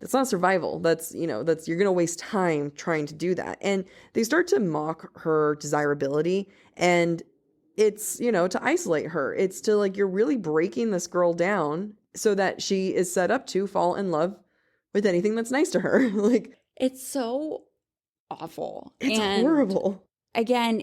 that's not survival. That's you're going to waste time trying to do that. And they start to mock her desirability, and it's, to isolate her. It's to, like, you're really breaking this girl down so that she is set up to fall in love with anything that's nice to her. Like, it's so awful. It's horrible. Again,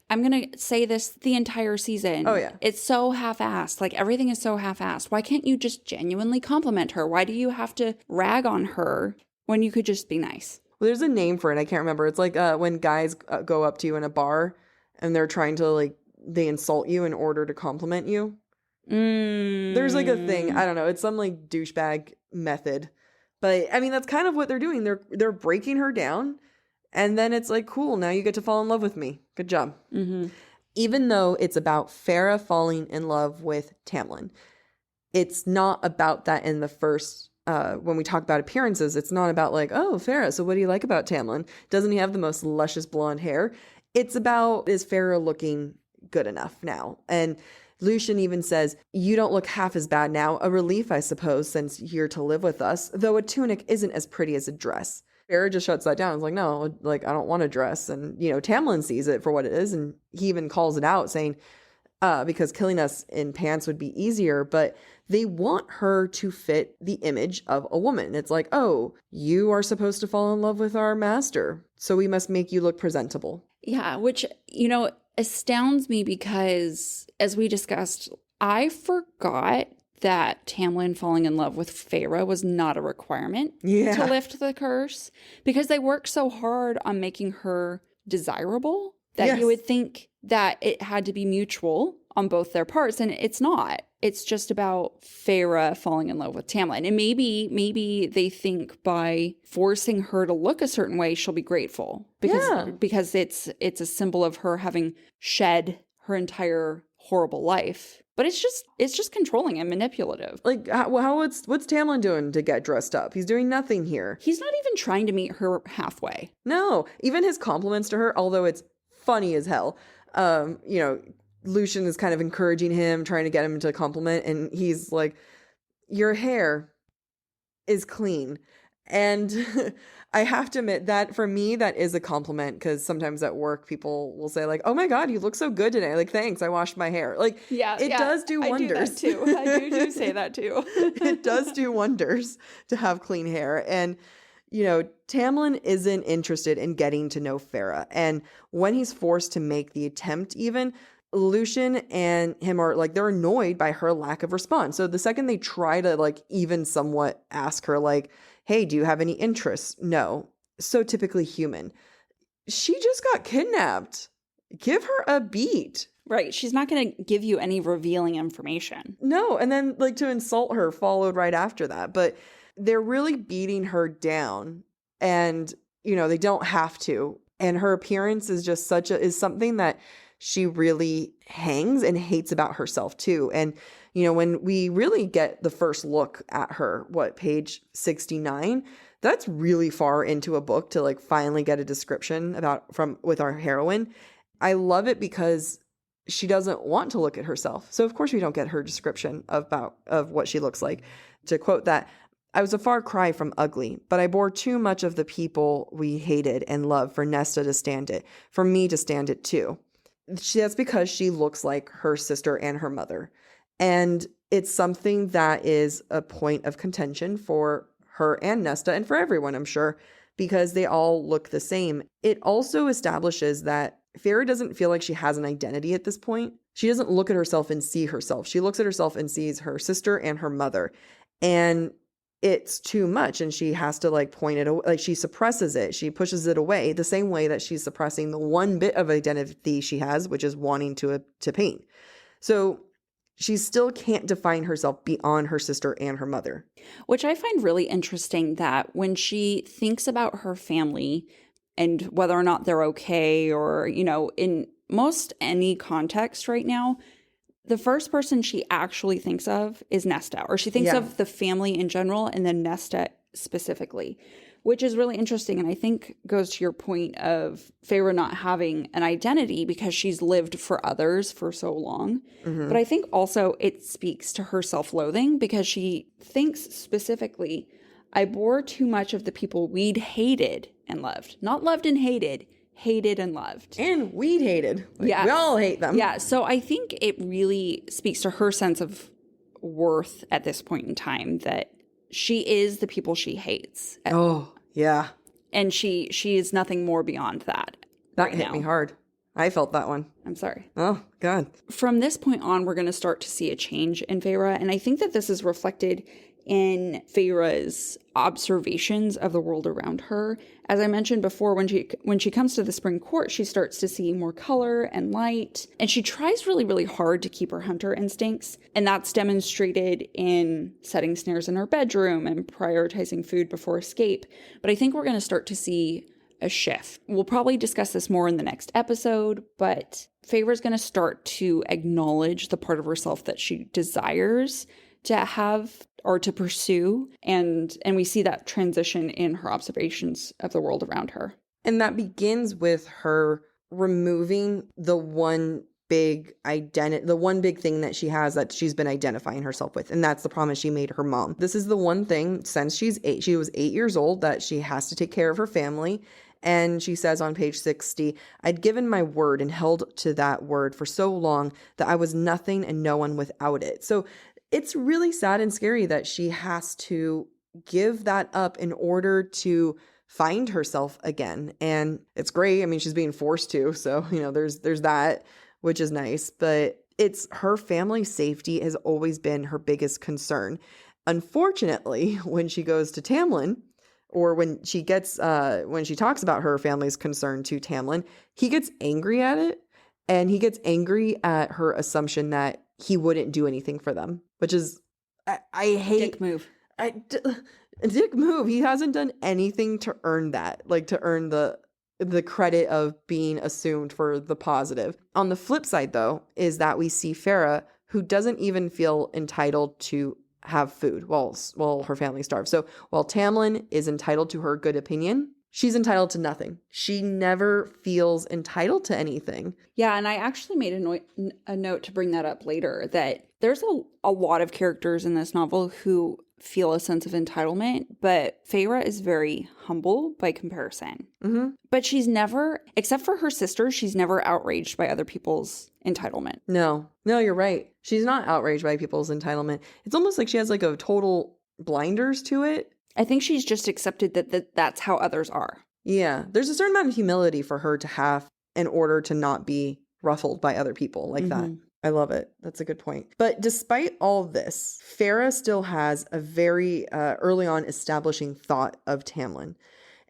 I'm going to say this the entire season. Oh, yeah. It's so half-assed. Like, everything is so half-assed. Why can't you just genuinely compliment her? Why do you have to rag on her when you could just be nice? Well, there's a name for it. I can't remember. It's like when guys go up to you in a bar and they're trying to, like, they insult you in order to compliment you. There's, like, a thing. I don't know. It's some, like, douchebag method. But, I mean, that's kind of what they're doing. They're breaking her down. And then it's like, cool, now you get to fall in love with me. Good job. Even though it's about Feyre falling in love with Tamlin, it's not about that in the first, when we talk about appearances, it's not about like, oh, Feyre, so what do you like about Tamlin? Doesn't he have the most luscious blonde hair? It's about, is Feyre looking good enough now? And Lucien even says, you don't look half as bad now. A relief, I suppose, since you're to live with us, though a tunic isn't as pretty as a dress. Feyre just shuts that down. It's like, no, like, I don't want a dress. And, Tamlin sees it for what it is. And he even calls it out saying, because killing us in pants would be easier, but they want her to fit the image of a woman. It's like, oh, you are supposed to fall in love with our master, so we must make you look presentable. Yeah, which, astounds me because, as we discussed, I forgot that Tamlin falling in love with Feyre was not a requirement to lift the curse, because they worked so hard on making her desirable that you would think that it had to be mutual on both their parts, and it's not. It's just about Feyre falling in love with Tamlin. And maybe they think by forcing her to look a certain way, she'll be grateful because it's a symbol of her having shed her entire horrible life. But it's just controlling and manipulative. Like, what's Tamlin doing to get dressed up? He's doing nothing here. He's not even trying to meet her halfway. No, even his compliments to her, although it's funny as hell. Lucien is kind of encouraging him, trying to get him to compliment, and he's like, your hair is clean. And I have to admit that for me, that is a compliment, because sometimes at work, people will say like, oh my God, you look so good today. Like, thanks, I washed my hair. Like, it does do wonders. I do that too. I do say that too. It does do wonders to have clean hair. And, Tamlin isn't interested in getting to know Feyre. And when he's forced to make the attempt even, Lucien and him are like, they're annoyed by her lack of response. So the second they try to like even somewhat ask her like, hey, do you have any interests? No. So typically human. She just got kidnapped. Give her a beat. Right. She's not going to give you any revealing information. No. And then like to insult her followed right after that. But they're really beating her down, and, they don't have to. And her appearance is just is something that she really hangs and hates about herself too. And, when we really get the first look at her, page 69, that's really far into a book to like finally get a description with our heroine. I love it because she doesn't want to look at herself. So of course we don't get her description of what she looks like. To quote that, I was a far cry from ugly, but I bore too much of the people we hated and loved for Nesta to stand it, for me to stand it too. That's because she looks like her sister and her mother. And it's something that is a point of contention for her and Nesta and for everyone, I'm sure, because they all look the same. It also establishes that Feyre doesn't feel like she has an identity at this point. She doesn't look at herself and see herself. She looks at herself and sees her sister and her mother. And it's too much, and she has to like point it away. Like she suppresses it. She pushes it away the same way that she's suppressing the one bit of identity she has, which is wanting to paint. So she still can't define herself beyond her sister and her mother. Which I find really interesting, that when she thinks about her family and whether or not they're okay, or, you know, in most any context right now, the first person she actually thinks of is Nesta, or she thinks of the family in general and then Nesta specifically, which is really interesting. And I think goes to your point of Feyre not having an identity because she's lived for others for so long. But I think also it speaks to her self-loathing, because she thinks specifically, I bore too much of the people we'd hated and loved. Not loved and hated, hated and loved. And we'd hated. Like, we all hate them. Yeah, so I think it really speaks to her sense of worth at this point in time, that she is the people she hates. Oh, yeah. And she is nothing more beyond that. That hit me hard. I felt that one. I'm sorry. Oh, God. From this point on, we're going to start to see a change in Feyre. And I think that this is reflected in Feyre's observations of the world around her. As I mentioned before, when she comes to the Spring Court, she starts to see more color and light, and she tries really, really hard to keep her hunter instincts, and that's demonstrated in setting snares in her bedroom and prioritizing food before escape. But I think we're going to start to see a shift. We'll probably discuss this more in the next episode, but Feyre's going to start to acknowledge the part of herself that she desires to have or to pursue, and we see that transition in her observations of the world around her. And that begins with her removing the one big thing that she has that she's been identifying herself with, and that's the promise she made her mom. This is the one thing since she was 8 years old, that she has to take care of her family. And she says on page 60, I'd given my word and held to that word for so long that I was nothing and no one without it. So it's really sad and scary that she has to give that up in order to find herself again. And it's great. I mean, she's being forced to. So, you know, there's that, which is nice. But it's her family's safety has always been her biggest concern. Unfortunately, when she goes to Tamlin, or when she talks about her family's concern to Tamlin, he gets angry at it. And he gets angry at her assumption that he wouldn't do anything for them, which is, I hate. Dick move. Dick move. He hasn't done anything to earn that, like to earn the credit of being assumed for the positive. On the flip side, though, is that we see Feyre, who doesn't even feel entitled to have food while her family starves. So while Tamlin is entitled to her good opinion, she's entitled to nothing. She never feels entitled to anything. Yeah, and I actually made a note to bring that up later, that there's a lot of characters in this novel who feel a sense of entitlement, but Feyre is very humble by comparison. But she's never, except for her sister, she's never outraged by other people's entitlement. No, you're right. She's not outraged by people's entitlement. It's almost like she has like a total blinders to it. I think she's just accepted that that's how others are. Yeah, there's a certain amount of humility for her to have in order to not be ruffled by other people like that. I love it. That's a good point. But despite all this, Feyre still has a very early on establishing thought of Tamlin.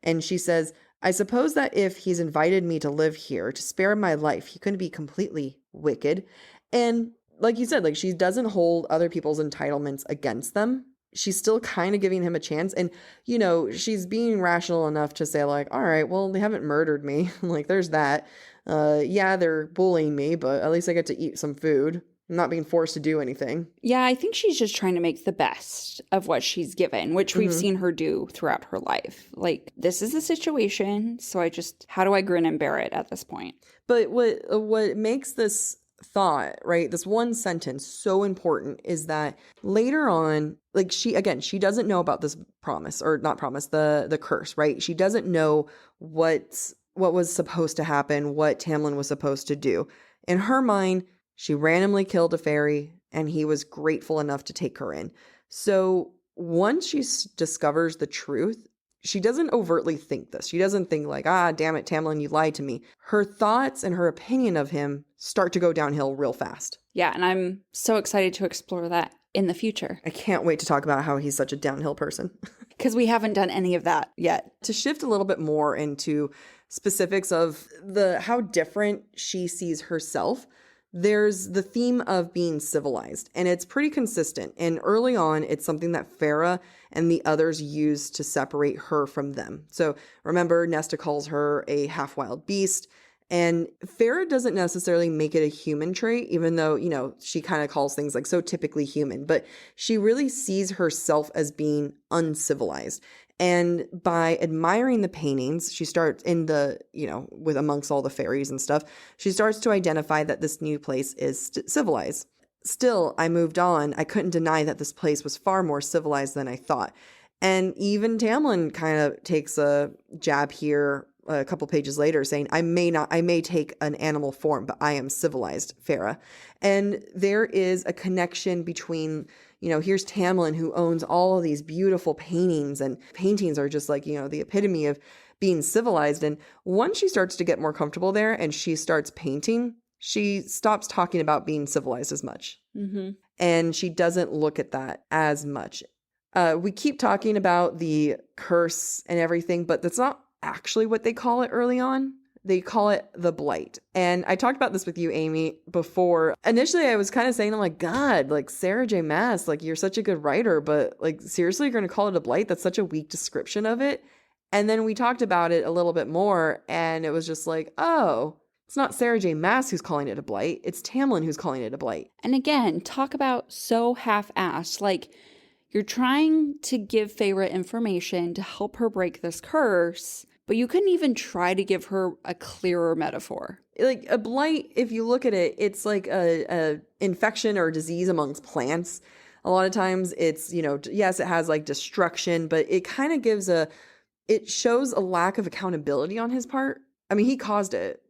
And she says, I suppose that if he's invited me to live here to spare my life, he couldn't be completely wicked. And like you said, like she doesn't hold other people's entitlements against them. She's still kind of giving him a chance. And, you know, she's being rational enough to say like, all right, well, they haven't murdered me. Like there's that. Yeah, they're bullying me, but at least I get to eat some food. I'm not being forced to do anything. Yeah, I think she's just trying to make the best of what she's given, which we've seen her do throughout her life. Like, this is the situation, so how do I grin and bear it at this point? But what makes this thought, right, this one sentence so important is that later on, like she doesn't know about this promise, or not promise, the curse, right? She doesn't know what was supposed to happen, what Tamlin was supposed to do. In her mind, she randomly killed a fairy, and he was grateful enough to take her in. So once she discovers the truth, she doesn't overtly think this. She doesn't think like, damn it, Tamlin, you lied to me. Her thoughts and her opinion of him start to go downhill real fast. Yeah, and I'm so excited to explore that in the future. I can't wait to talk about how he's such a downhill person. Because we haven't done any of that yet. To shift a little bit more into specifics of how different she sees herself, there's the theme of being civilized, and it's pretty consistent. And early on, it's something that Feyre and the others use to separate her from them. So remember, Nesta calls her a half-wild beast, and Feyre doesn't necessarily make it a human trait, even though, she kind of calls things like so typically human, but she really sees herself as being uncivilized. And by admiring the paintings, she starts with amongst all the fairies and stuff, she starts to identify that this new place is civilized. Still, I moved on. I couldn't deny that this place was far more civilized than I thought. And even Tamlin kind of takes a jab here a couple pages later saying, I may take an animal form, but I am civilized, Feyre. And there is a connection between, here's Tamlin, who owns all of these beautiful paintings, and paintings are just like, the epitome of being civilized. And once she starts to get more comfortable there and she starts painting, she stops talking about being civilized as much. Mm-hmm. And she doesn't look at that as much. We keep talking about the curse and everything, but that's not actually what they call it early on. They call it the blight. And I talked about this with you, Amy, before. Initially, I was kind of saying, I'm like, God, like Sarah J. Maas, like you're such a good writer, but like seriously, you're going to call it a blight? That's such a weak description of it. And then we talked about it a little bit more, and it was just like, oh, it's not Sarah J. Maas who's calling it a blight. It's Tamlin who's calling it a blight. And again, talk about so half-assed. Like, you're trying to give Feyre information to help her break this curse, but you couldn't even try to give her a clearer metaphor. Like a blight, if you look at it, it's like a infection or disease amongst plants. A lot of times it's, yes, it has like destruction, but it kind of it shows a lack of accountability on his part. I mean, he caused it.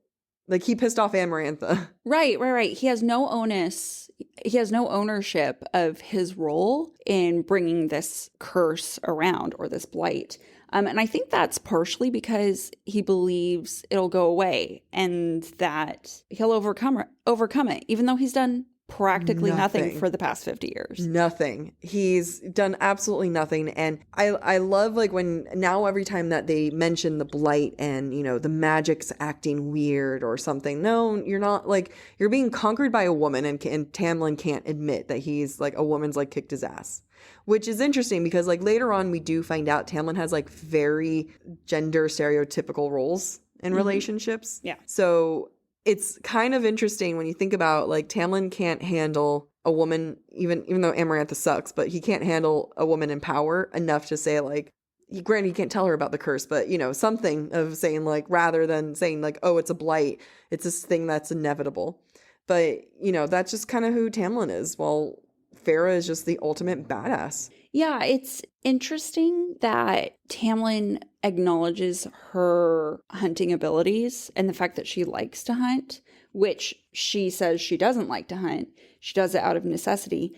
Like he pissed off Amarantha. Right. He has no onus. He has no ownership of his role in bringing this curse around, or this blight. And I think that's partially because he believes it'll go away and that he'll overcome it, even though he's done practically nothing for the past 50 years. Nothing. He's done absolutely nothing. And I love like when now every time that they mention the blight and, the magic's acting weird or something. No, you're not. Like, you're being conquered by a woman, and Tamlin can't admit that he's like a woman's like kicked his ass. Which is interesting because like later on we do find out Tamlin has like very gender stereotypical roles in relationships. Yeah. So it's kind of interesting when you think about like Tamlin can't handle a woman, even though Amarantha sucks, but he can't handle a woman in power enough to say like, granted he can't tell her about the curse, but something of saying like, rather than saying like, oh, it's a blight, it's this thing that's inevitable. But that's just kind of who Tamlin is. Well, Feyre is just the ultimate badass. Yeah, it's interesting that Tamlin acknowledges her hunting abilities and the fact that she likes to hunt, which she says she doesn't like to hunt. She does it out of necessity.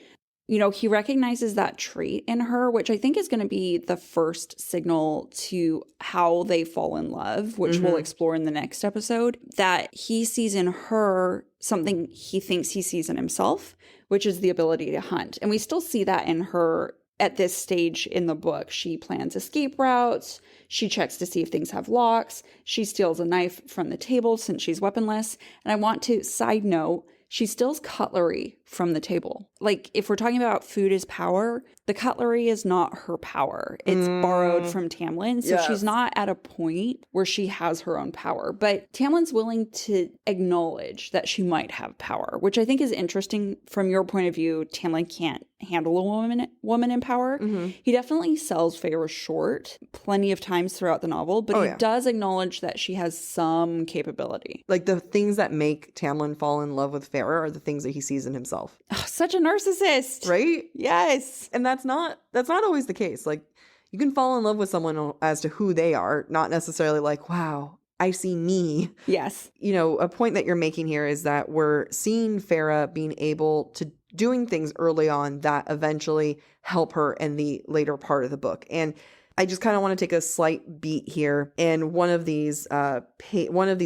He recognizes that trait in her, which I think is going to be the first signal to how they fall in love, which we'll explore in the next episode, that he sees in her something he thinks he sees in himself, which is the ability to hunt. And we still see that in her at this stage in the book. She plans escape routes. She checks to see if things have locks. She steals a knife from the table since she's weaponless. And I want to side note, she steals cutlery from the table. Like, if we're talking about food as power, the cutlery is not her power. It's borrowed from Tamlin. So she's not at a point where she has her own power. But Tamlin's willing to acknowledge that she might have power, which I think is interesting from your point of view. Tamlin can't handle a woman in power. He definitely sells Feyre short plenty of times throughout the novel, but he does acknowledge that she has some capability. Like, the things that make Tamlin fall in love with Feyre are the things that he sees in himself. Oh, such a narcissist. Right? Yes. And that's not always the case. Like, you can fall in love with someone as to who they are, not necessarily like, wow, I see me. Yes. You know, a point that you're making here is that we're seeing Feyre being able to doing things early on that eventually help her in the later part of the book. And I just kind of want to take a slight beat here. And one of these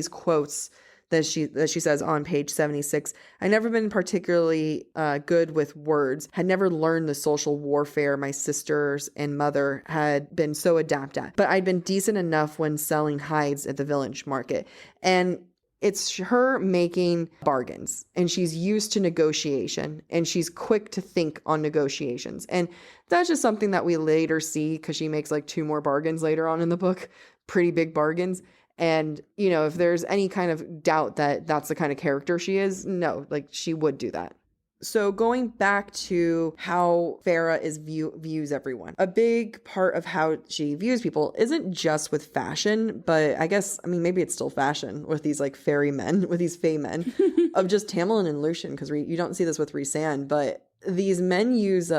quotes that she says on page 76, "I never been particularly good with words, had never learned the social warfare my sisters and mother had been so adept at, but I'd been decent enough when selling hides at the village market." And it's her making bargains, and she's used to negotiation, and she's quick to think on negotiations. And that's just something that we later see, because she makes like 2 more bargains later on in the book, pretty big bargains. And, you know, if there's any kind of doubt that that's the kind of character she is, no, like, she would do that. So going back to how Feyre views everyone, a big part of how she views people isn't just with fashion, but I guess, I mean, maybe it's still fashion with these like fairy men, with these fae men of just Tamlin and Lucien, because you don't see this with Rhysand, but these men use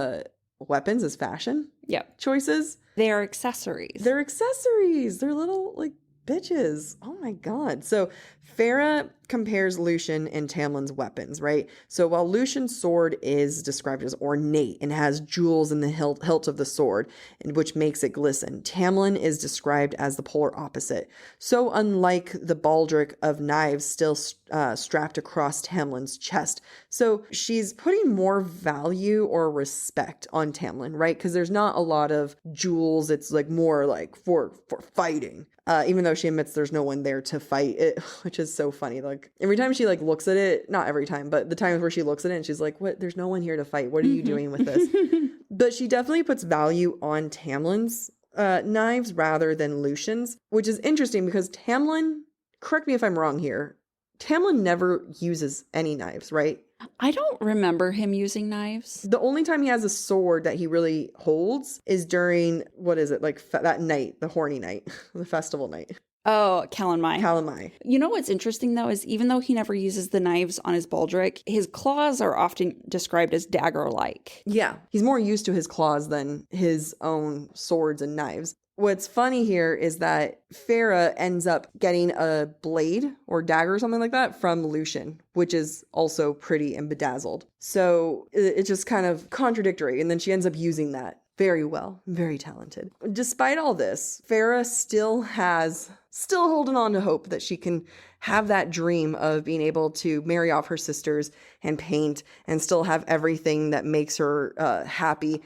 weapons as fashion choices. They are accessories. They're accessories. They're little like bitches. Oh my God. So Feyre compares Lucien and Tamlin's weapons, right? So while Lucien's sword is described as ornate and has jewels in the hilt of the sword, which makes it glisten, Tamlin is described as the polar opposite. So unlike the baldric of knives still strapped across Tamlin's chest. So she's putting more value or respect on Tamlin, right? Because there's not a lot of jewels. It's like more like for fighting. Even though she admits there's no one there to fight it, which is so funny. Like, every time she like looks at it, not every time, but the times where she looks at it and she's like, what? There's no one here to fight. What are you doing with this? But she definitely puts value on Tamlin's knives rather than Lucien's, which is interesting because Tamlin, correct me if I'm wrong here, Tamlin never uses any knives, right? I don't remember him using knives. The only time he has a sword that he really holds is during, what is it, like that night, the horny night, the festival night. Oh, Calanmai. Calanmai. You know what's interesting, though, is even though he never uses the knives on his baldric, his claws are often described as dagger-like. Yeah, he's more used to his claws than his own swords and knives. What's funny here is that Feyre ends up getting a blade or dagger or something like that from Lucien, which is also pretty and bedazzled. So it's just kind of contradictory. And then she ends up using that very well, very talented. Despite all this, Feyre still holding on to hope that she can have that dream of being able to marry off her sisters and paint and still have everything that makes her happy.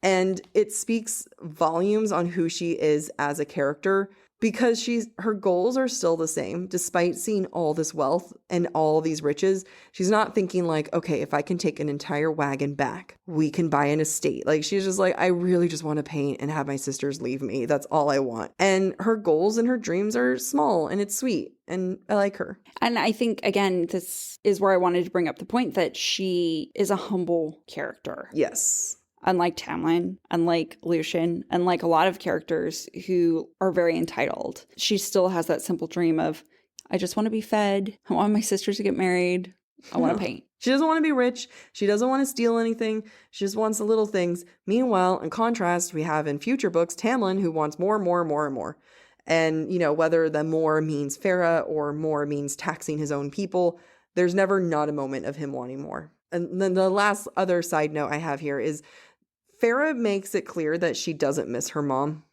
And it speaks volumes on who she is as a character, because her goals are still the same. Despite seeing all this wealth and all these riches, she's not thinking like, okay, if I can take an entire wagon back, we can buy an estate. Like, she's just like, I really just want to paint and have my sisters leave me. That's all I want. And her goals and her dreams are small, and it's sweet. And I like her. And I think, again, this is where I wanted to bring up the point that she is a humble character. Yes. Unlike Tamlin, unlike Lucien, unlike a lot of characters who are very entitled, she still has that simple dream of, I just want to be fed. I want my sisters to get married. I want to paint. She doesn't want to be rich. She doesn't want to steal anything. She just wants the little things. Meanwhile, in contrast, we have in future books, Tamlin, who wants more and more and more and more. And, you know, whether the more means Feyre or more means taxing his own people, there's never not a moment of him wanting more. And then the last other side note I have here is Feyre makes it clear that she doesn't miss her mom.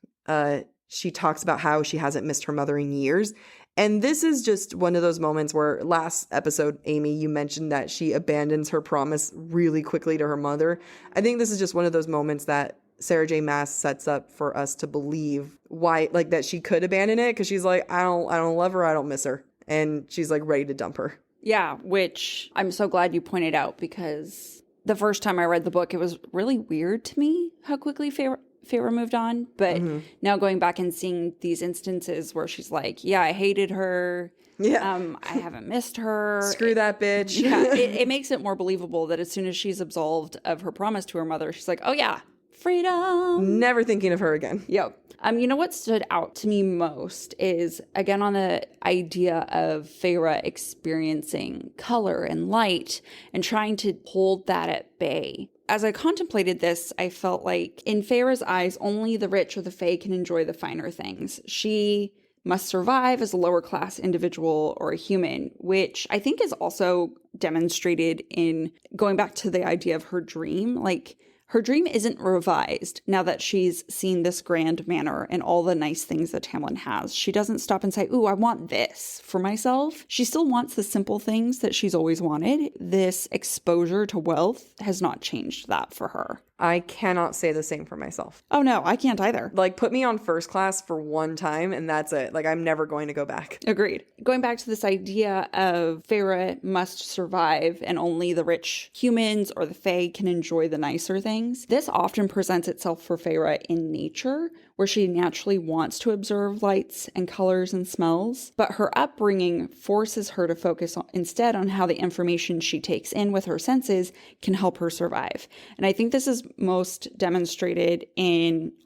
She talks about how she hasn't missed her mother in years. And this is just one of those moments where last episode, Amy, you mentioned that she abandons her promise really quickly to her mother. I think this is just one of those moments that Sarah J. Maas sets up for us to believe why, like, that she could abandon it, because she's like, I don't love her, I don't miss her. And she's like ready to dump her. Yeah, which I'm so glad you pointed out, because the first time I read the book, it was really weird to me how quickly Feyre moved on. But now going back and seeing these instances where she's like, yeah, I hated her. Yeah. I haven't missed her. Screw that bitch. Yeah, it makes it more believable that as soon as she's absolved of her promise to her mother, she's like, oh yeah, freedom. Never thinking of her again. Yep. You know what stood out to me most is, again, on the idea of Feyre experiencing color and light and trying to hold that at bay. As I contemplated this, I felt like in Feyre's eyes, only the rich or the Fae can enjoy the finer things. She must survive as a lower class individual or a human, which I think is also demonstrated in going back to the idea of her dream. Like, her dream isn't revised now that she's seen this grand manor and all the nice things that Tamlin has. She doesn't stop and say, ooh, I want this for myself. She still wants the simple things that she's always wanted. This exposure to wealth has not changed that for her. I cannot say the same for myself. Oh no, I can't either. Like, put me on first class for one time and that's it. Like, I'm never going to go back. Agreed. Going back to this idea of Feyre must survive and only the rich humans or the Fae can enjoy the nicer things. This often presents itself for Feyre in nature, where she naturally wants to observe lights and colors and smells, but her upbringing forces her to focus instead on how the information she takes in with her senses can help her survive. And I think this is most demonstrated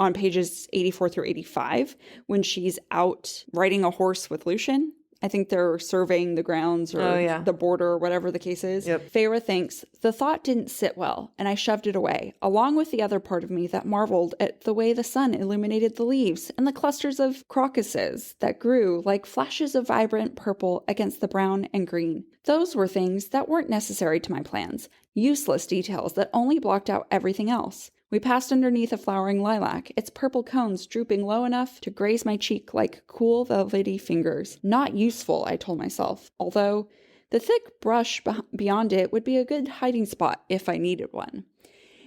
on pages 84 through 85 when she's out riding a horse with Lucien. I think they're surveying the grounds or the border or whatever the case is. Yep. Feyre thinks, the thought didn't sit well, and I shoved it away, along with the other part of me that marveled at the way the sun illuminated the leaves and the clusters of crocuses that grew like flashes of vibrant purple against the brown and green. Those were things that weren't necessary to my plans, useless details that only blocked out everything else. We passed underneath a flowering lilac, its purple cones drooping low enough to graze my cheek like cool, velvety fingers. Not useful, I told myself, although the thick brush beyond it would be a good hiding spot if I needed one.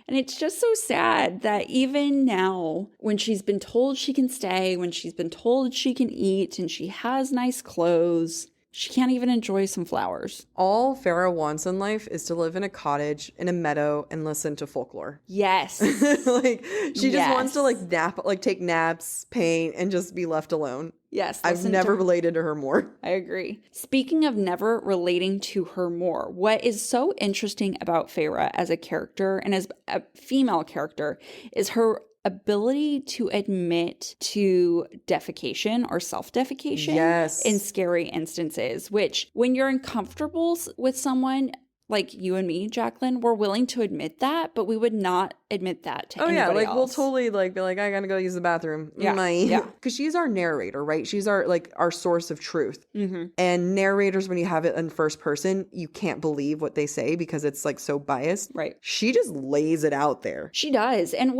And it's just so sad that even now, when she's been told she can stay, when she's been told she can eat, and she has nice clothes, she can't even enjoy some flowers. All Feyre wants in life is to live in a cottage in a meadow and listen to folklore. Yes. Like, she just wants to take naps, paint, and just be left alone. Yes. I've never related to her more. I agree. Speaking of never relating to her more, what is so interesting about Feyre as a character and as a female character is her ability to admit to defecation or self-defecation in scary instances, which when you're uncomfortable with someone like you and me, Jacqueline, we're willing to admit that, but we would not admit that to anybody else. We'll totally be like, I gotta go use the bathroom. Yeah. Because she's our narrator, right? She's our source of truth. Mm-hmm. And narrators, when you have it in first person, you can't believe what they say because it's like so biased. Right. She just lays it out there. She does. And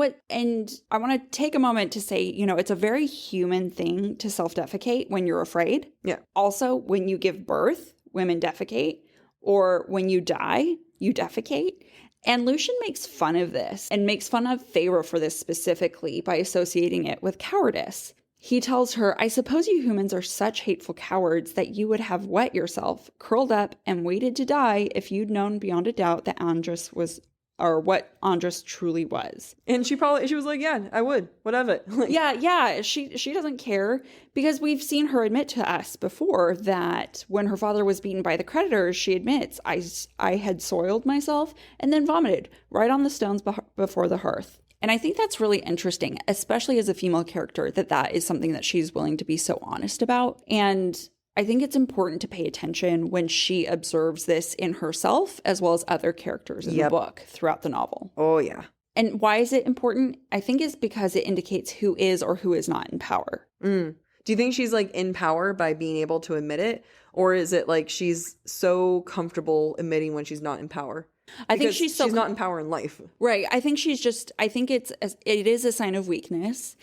I want to take a moment to say, it's a very human thing to self-defecate when you're afraid. Yeah. Also, when you give birth, women defecate. Or when you die, you defecate. And Lucien makes fun of this and makes fun of Feyre for this specifically by associating it with cowardice. He tells her, I suppose you humans are such hateful cowards that you would have wet yourself, curled up, and waited to die if you'd known beyond a doubt that Andros was, or what Andros truly was. And she was like, yeah, I would, whatever. Yeah. She doesn't care, because we've seen her admit to us before that when her father was beaten by the creditors, she admits, I had soiled myself and then vomited right on the stones before the hearth. And I think that's really interesting, especially as a female character, that is something that she's willing to be so honest about. And I think it's important to pay attention when she observes this in herself as well as other characters in the book throughout the novel. Oh, yeah. And why is it important? I think it's because it indicates who is or who is not in power. Do you think she's in power by being able to admit it? Or is it she's so comfortable admitting when she's not in power? I think she's not in power in life. Right. I think it is a sign of weakness,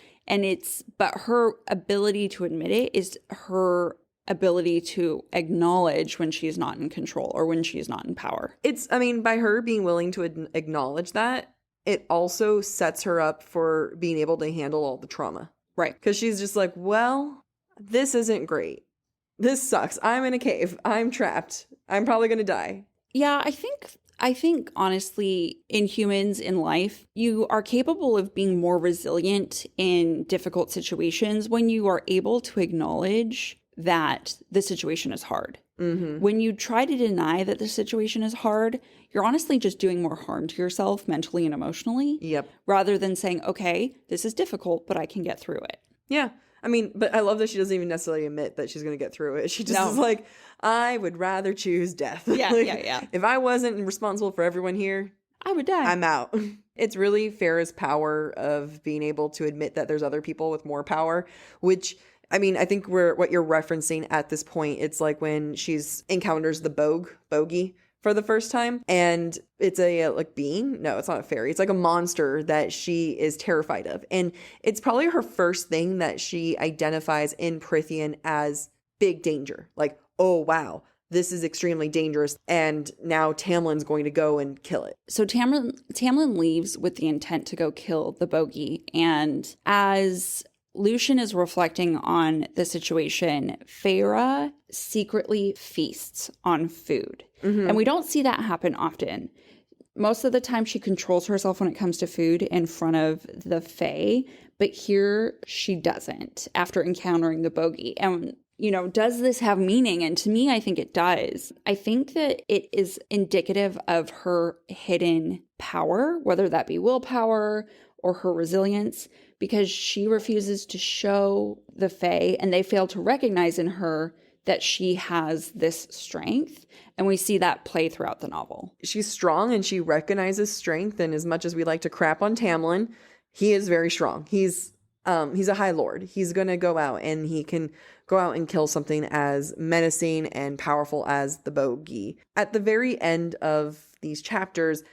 but her ability to admit it is her ability to acknowledge when she's not in control or when she's not in power. By her being willing to acknowledge that, it also sets her up for being able to handle all the trauma. Right. Because she's just like, well, this isn't great. this sucks. I'm in a cave. I'm trapped. I'm probably going to die. Yeah, I think honestly, in humans in life, you are capable of being more resilient in difficult situations when you are able to acknowledge that the situation is hard. Mm-hmm. When you try to deny that the situation is hard, you're honestly just doing more harm to yourself mentally and emotionally. Yep. Rather than saying, okay, this is difficult, but I can get through it. Yeah. I mean, but I love that she doesn't even necessarily admit that she's going to get through it. She just is like, I would rather choose death. Yeah, like, yeah. If I wasn't responsible for everyone here, I would die. I'm out. It's really Feyre's power of being able to admit that there's other people with more power, which, I mean, I think what you're referencing at this point, it's like when she's encounters the bogey for the first time, and it's a like being. No, it's not a fairy. It's like a monster that she is terrified of, and it's probably her first thing that she identifies in Prythian as big danger. Like, oh wow, this is extremely dangerous, and now Tamlin's going to go and kill it. So Tamlin leaves with the intent to go kill the bogey, and as Lucien is reflecting on the situation, Feyre secretly feasts on food. Mm-hmm. And we don't see that happen often. Most of the time she controls herself when it comes to food in front of the Fae, but here she doesn't after encountering the bogey. And, you know, does this have meaning? And to me, I think it does. I think that it is indicative of her hidden power, whether that be willpower or her resilience, because she refuses to show the Fae, and they fail to recognize in her that she has this strength. And we see that play throughout the novel. She's strong and she recognizes strength. And as much as we like to crap on Tamlin, he is very strong. He's a high lord. He's going to go out and he can go out and kill something as menacing and powerful as the bogey. At the very end of these chapters,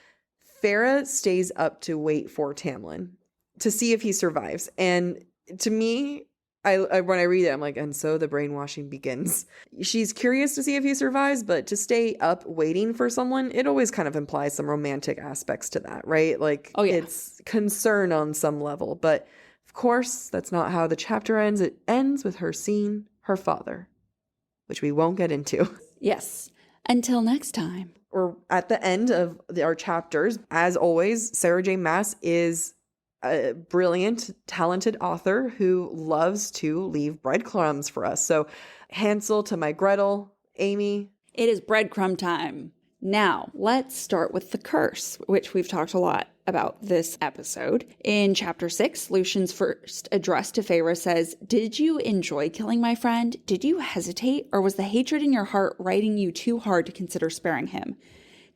Feyre stays up to wait for Tamlin to see if he survives. And to me, I when I read it, I'm like, and so the brainwashing begins. She's curious to see if he survives, but to stay up waiting for someone, it always kind of implies some romantic aspects to that, right? Like, oh, yeah. It's concern on some level. But of course, that's not how the chapter ends. It ends with her seeing her father, which we won't get into. Yes. Until next time. We're at the end of our chapters. As always, Sarah J. Maas is a brilliant, talented author who loves to leave breadcrumbs for us. So Hansel to my Gretel, Amy. It is breadcrumb time. Now, let's start with the curse, which we've talked a lot about this episode. In chapter 6, Lucien's first address to Feyre says, "Did you enjoy killing my friend? Did you hesitate? Or was the hatred in your heart riding you too hard to consider sparing him?"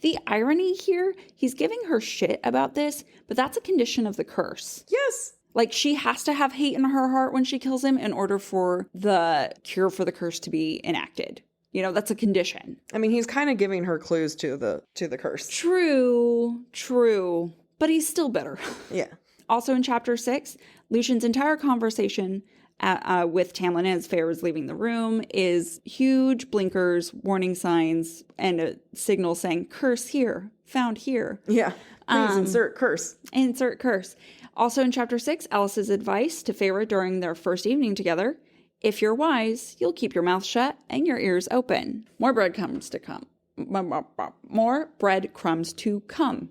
The irony here, he's giving her shit about this, but that's a condition of the curse. Yes. Like, she has to have hate in her heart when she kills him in order for the cure for the curse to be enacted. You know, that's a condition. I mean, he's kind of giving her clues to the curse. True. But he's still bitter. Yeah. Also in chapter 6, Lucien's entire conversation with Tamlin as Feyre is leaving the room is huge blinkers, warning signs, and a signal saying, "Curse here, found here." Yeah. Please insert curse. Insert curse. Also in chapter 6, Alice's advice to Feyre during their first evening together: "If you're wise, you'll keep your mouth shut and your ears open." More breadcrumbs to come. More breadcrumbs to come.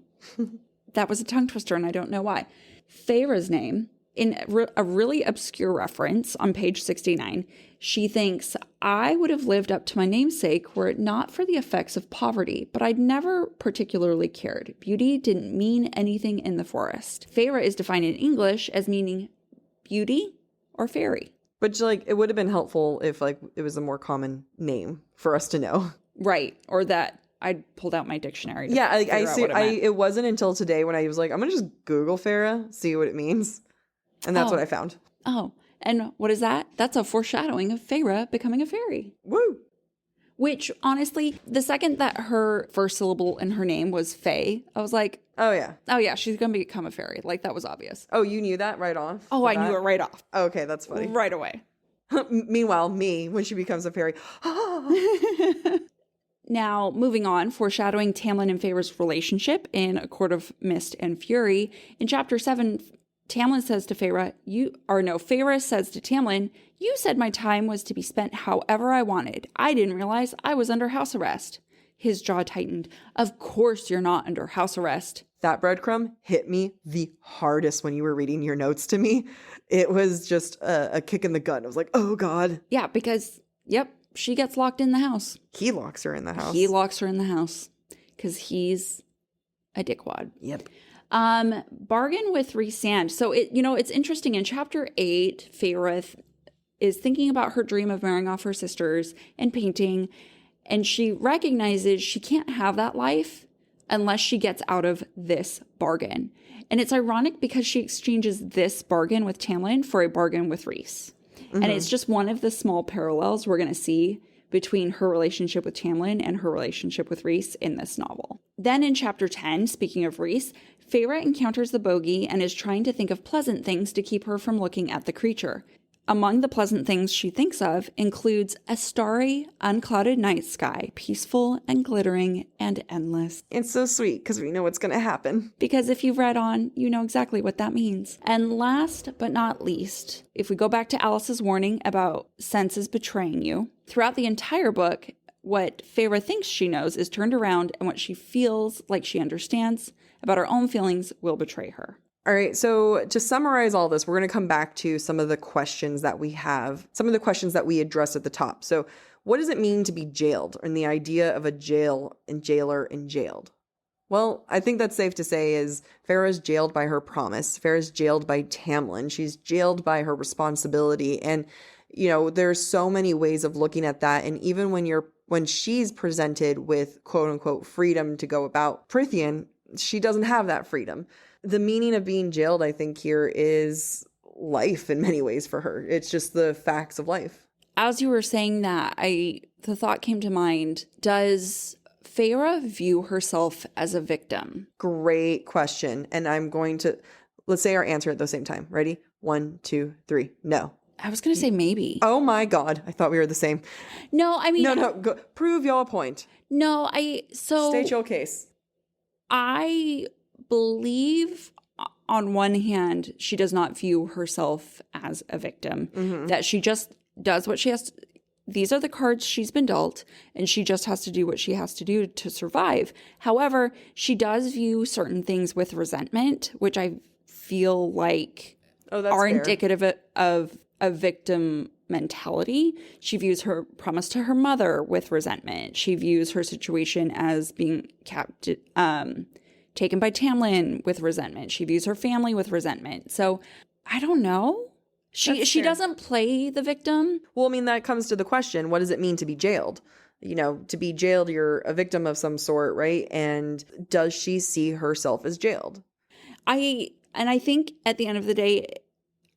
That was a tongue twister, and I don't know why. Feyre's name, in a really obscure reference on page 69, she thinks, "I would have lived up to my namesake were it not for the effects of poverty, but I'd never particularly cared. Beauty didn't mean anything in the forest." Feyre is defined in English as meaning beauty or fairy. But, like, it would have been helpful if, like, it was a more common name for us to know. Right. Or that I pulled out my dictionary. Yeah, I see. It wasn't until today when I was like, I'm going to just Google Feyre, see what it means. And that's what I found. Oh, and what is that? That's a foreshadowing of Feyre becoming a fairy. Woo! Which, honestly, the second that her first syllable in her name was Fae, I was like, oh yeah, she's going to become a fairy. Like, that was obvious. Oh, you knew that right off? Oh, I knew it right off. Okay, that's funny. Right away. Meanwhile, me, when she becomes a fairy. Now, moving on, foreshadowing Tamlin and Feyre's relationship in A Court of Mist and Fury. In chapter 7, Tamlin says to Feyre, Feyre says to Tamlin, you said my time was to be spent however I wanted. I didn't realize I was under house arrest. His jaw tightened. Of course you're not under house arrest. That breadcrumb hit me the hardest when you were reading your notes to me. It was just a kick in the gut. I was like, oh God. Yeah, because, she gets locked in the house. He locks her in the house. He locks her in the house because he's a dickwad. Yep. Bargain with Rhysand. So it's interesting. In chapter 8, Feyre is thinking about her dream of marrying off her sisters and painting, and she recognizes she can't have that life unless she gets out of this bargain. And it's ironic because she exchanges this bargain with Tamlin for a bargain with Rhys. Mm-hmm. And it's just one of the small parallels we're going to see between her relationship with Tamlin and her relationship with Rhys in this novel. Then in chapter 10, speaking of Rhys, Feyre encounters the bogey and is trying to think of pleasant things to keep her from looking at the creature. Among the pleasant things she thinks of includes a starry, unclouded night sky, peaceful and glittering and endless. It's so sweet because we know what's going to happen. Because if you've read on, you know exactly what that means. And last but not least, if we go back to Alice's warning about senses betraying you, throughout the entire book, what Feyre thinks she knows is turned around, and what she feels like she understands about her own feelings will betray her. All right, so to summarize all this, we're going to come back to some of the questions that we have, some of the questions that we addressed at the top. So what does it mean to be jailed, and the idea of a jail and jailer and jailed? Well, I think that's safe to say is Feyre is jailed by her promise. Feyre is jailed by Tamlin. She's jailed by her responsibility. And, there's so many ways of looking at that. And even when she's presented with quote unquote freedom to go about Prythian, she doesn't have that freedom. The meaning of being jailed, I think, here is life in many ways for her. It's just the facts of life. As you were saying that, the thought came to mind, does Feyre view herself as a victim? Great question. And let's say our answer at the same time. Ready? 1, 2, 3. No. I was going to say maybe. Oh my God. I thought we were the same. No, I mean. No. Go, prove your point. No, State your case. I believe on one hand, she does not view herself as a victim, that she just does what she has to. These are the cards she's been dealt, and she just has to do what she has to do to survive. However, she does view certain things with resentment, which I feel like are fair. Indicative of a victim mentality. She views her promise to her mother with resentment. She views her situation as being taken by Tamlin with resentment. She views her family with resentment. So I don't know. She doesn't play the victim. Well, I mean, that comes to the question, what does it mean to be jailed? To be jailed, you're a victim of some sort, right? And does she see herself as jailed? I think at the end of the day,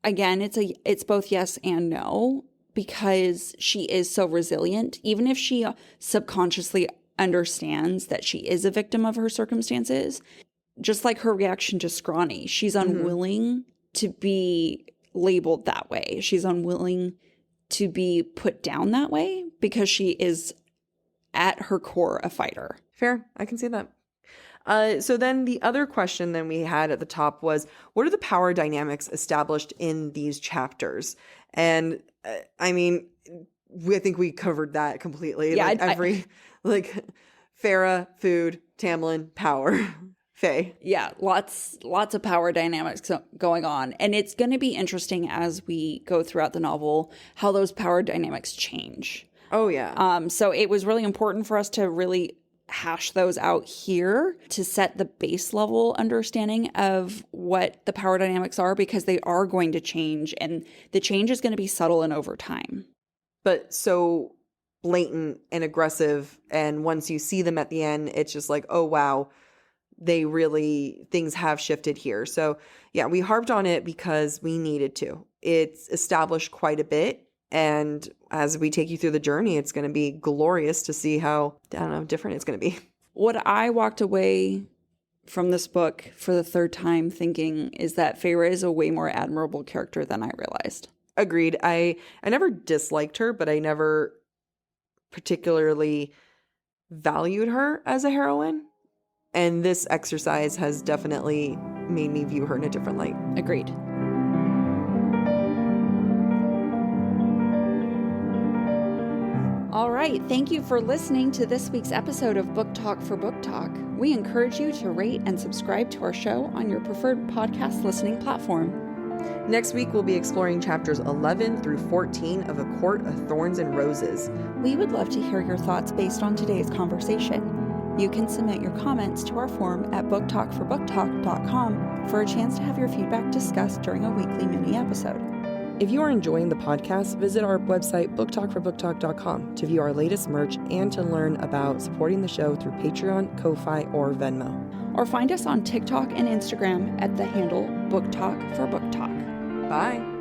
again, it's both yes and no, because she is so resilient. Even if she subconsciously understands that she is a victim of her circumstances, just like her reaction to Scrawny, she's unwilling to be labeled that way. She's unwilling to be put down that way because she is at her core a fighter. Fair. I can see that. So then the other question then we had at the top was, what are the power dynamics established in these chapters? And I think we covered that completely. Yeah, Feyre, food, Tamlin, power, Fae. Yeah, lots of power dynamics going on. And it's going to be interesting as we go throughout the novel how those power dynamics change. Oh, yeah. So it was really important for us to really hash those out here to set the base level understanding of what the power dynamics are, because they are going to change, and the change is going to be subtle and over time. But so blatant and aggressive, and once you see them at the end, it's just like, oh wow, things have shifted here. So yeah, we harped on it because we needed to. It's established quite a bit, and as we take you through the journey, it's going to be glorious to see how, different it's going to be. What I walked away from this book for the third time thinking is that Feyre is a way more admirable character than I realized. Agreed. I never disliked her, but I never particularly valued her as a heroine. And this exercise has definitely made me view her in a different light. Agreed. All right, thank you for listening to this week's episode of Book Talk for Book Talk. We encourage you to rate and subscribe to our show on your preferred podcast listening platform. Next week, we'll be exploring chapters 11 through 14 of A Court of Thorns and Roses. We would love to hear your thoughts based on today's conversation. You can submit your comments to our form at booktalkforbooktalk.com for a chance to have your feedback discussed during a weekly mini episode. If you are enjoying the podcast, visit our website, booktalkforbooktalk.com, to view our latest merch and to learn about supporting the show through Patreon, Ko-Fi, or Venmo. Or find us on TikTok and Instagram at the handle BookTalk for BookTalk. Bye.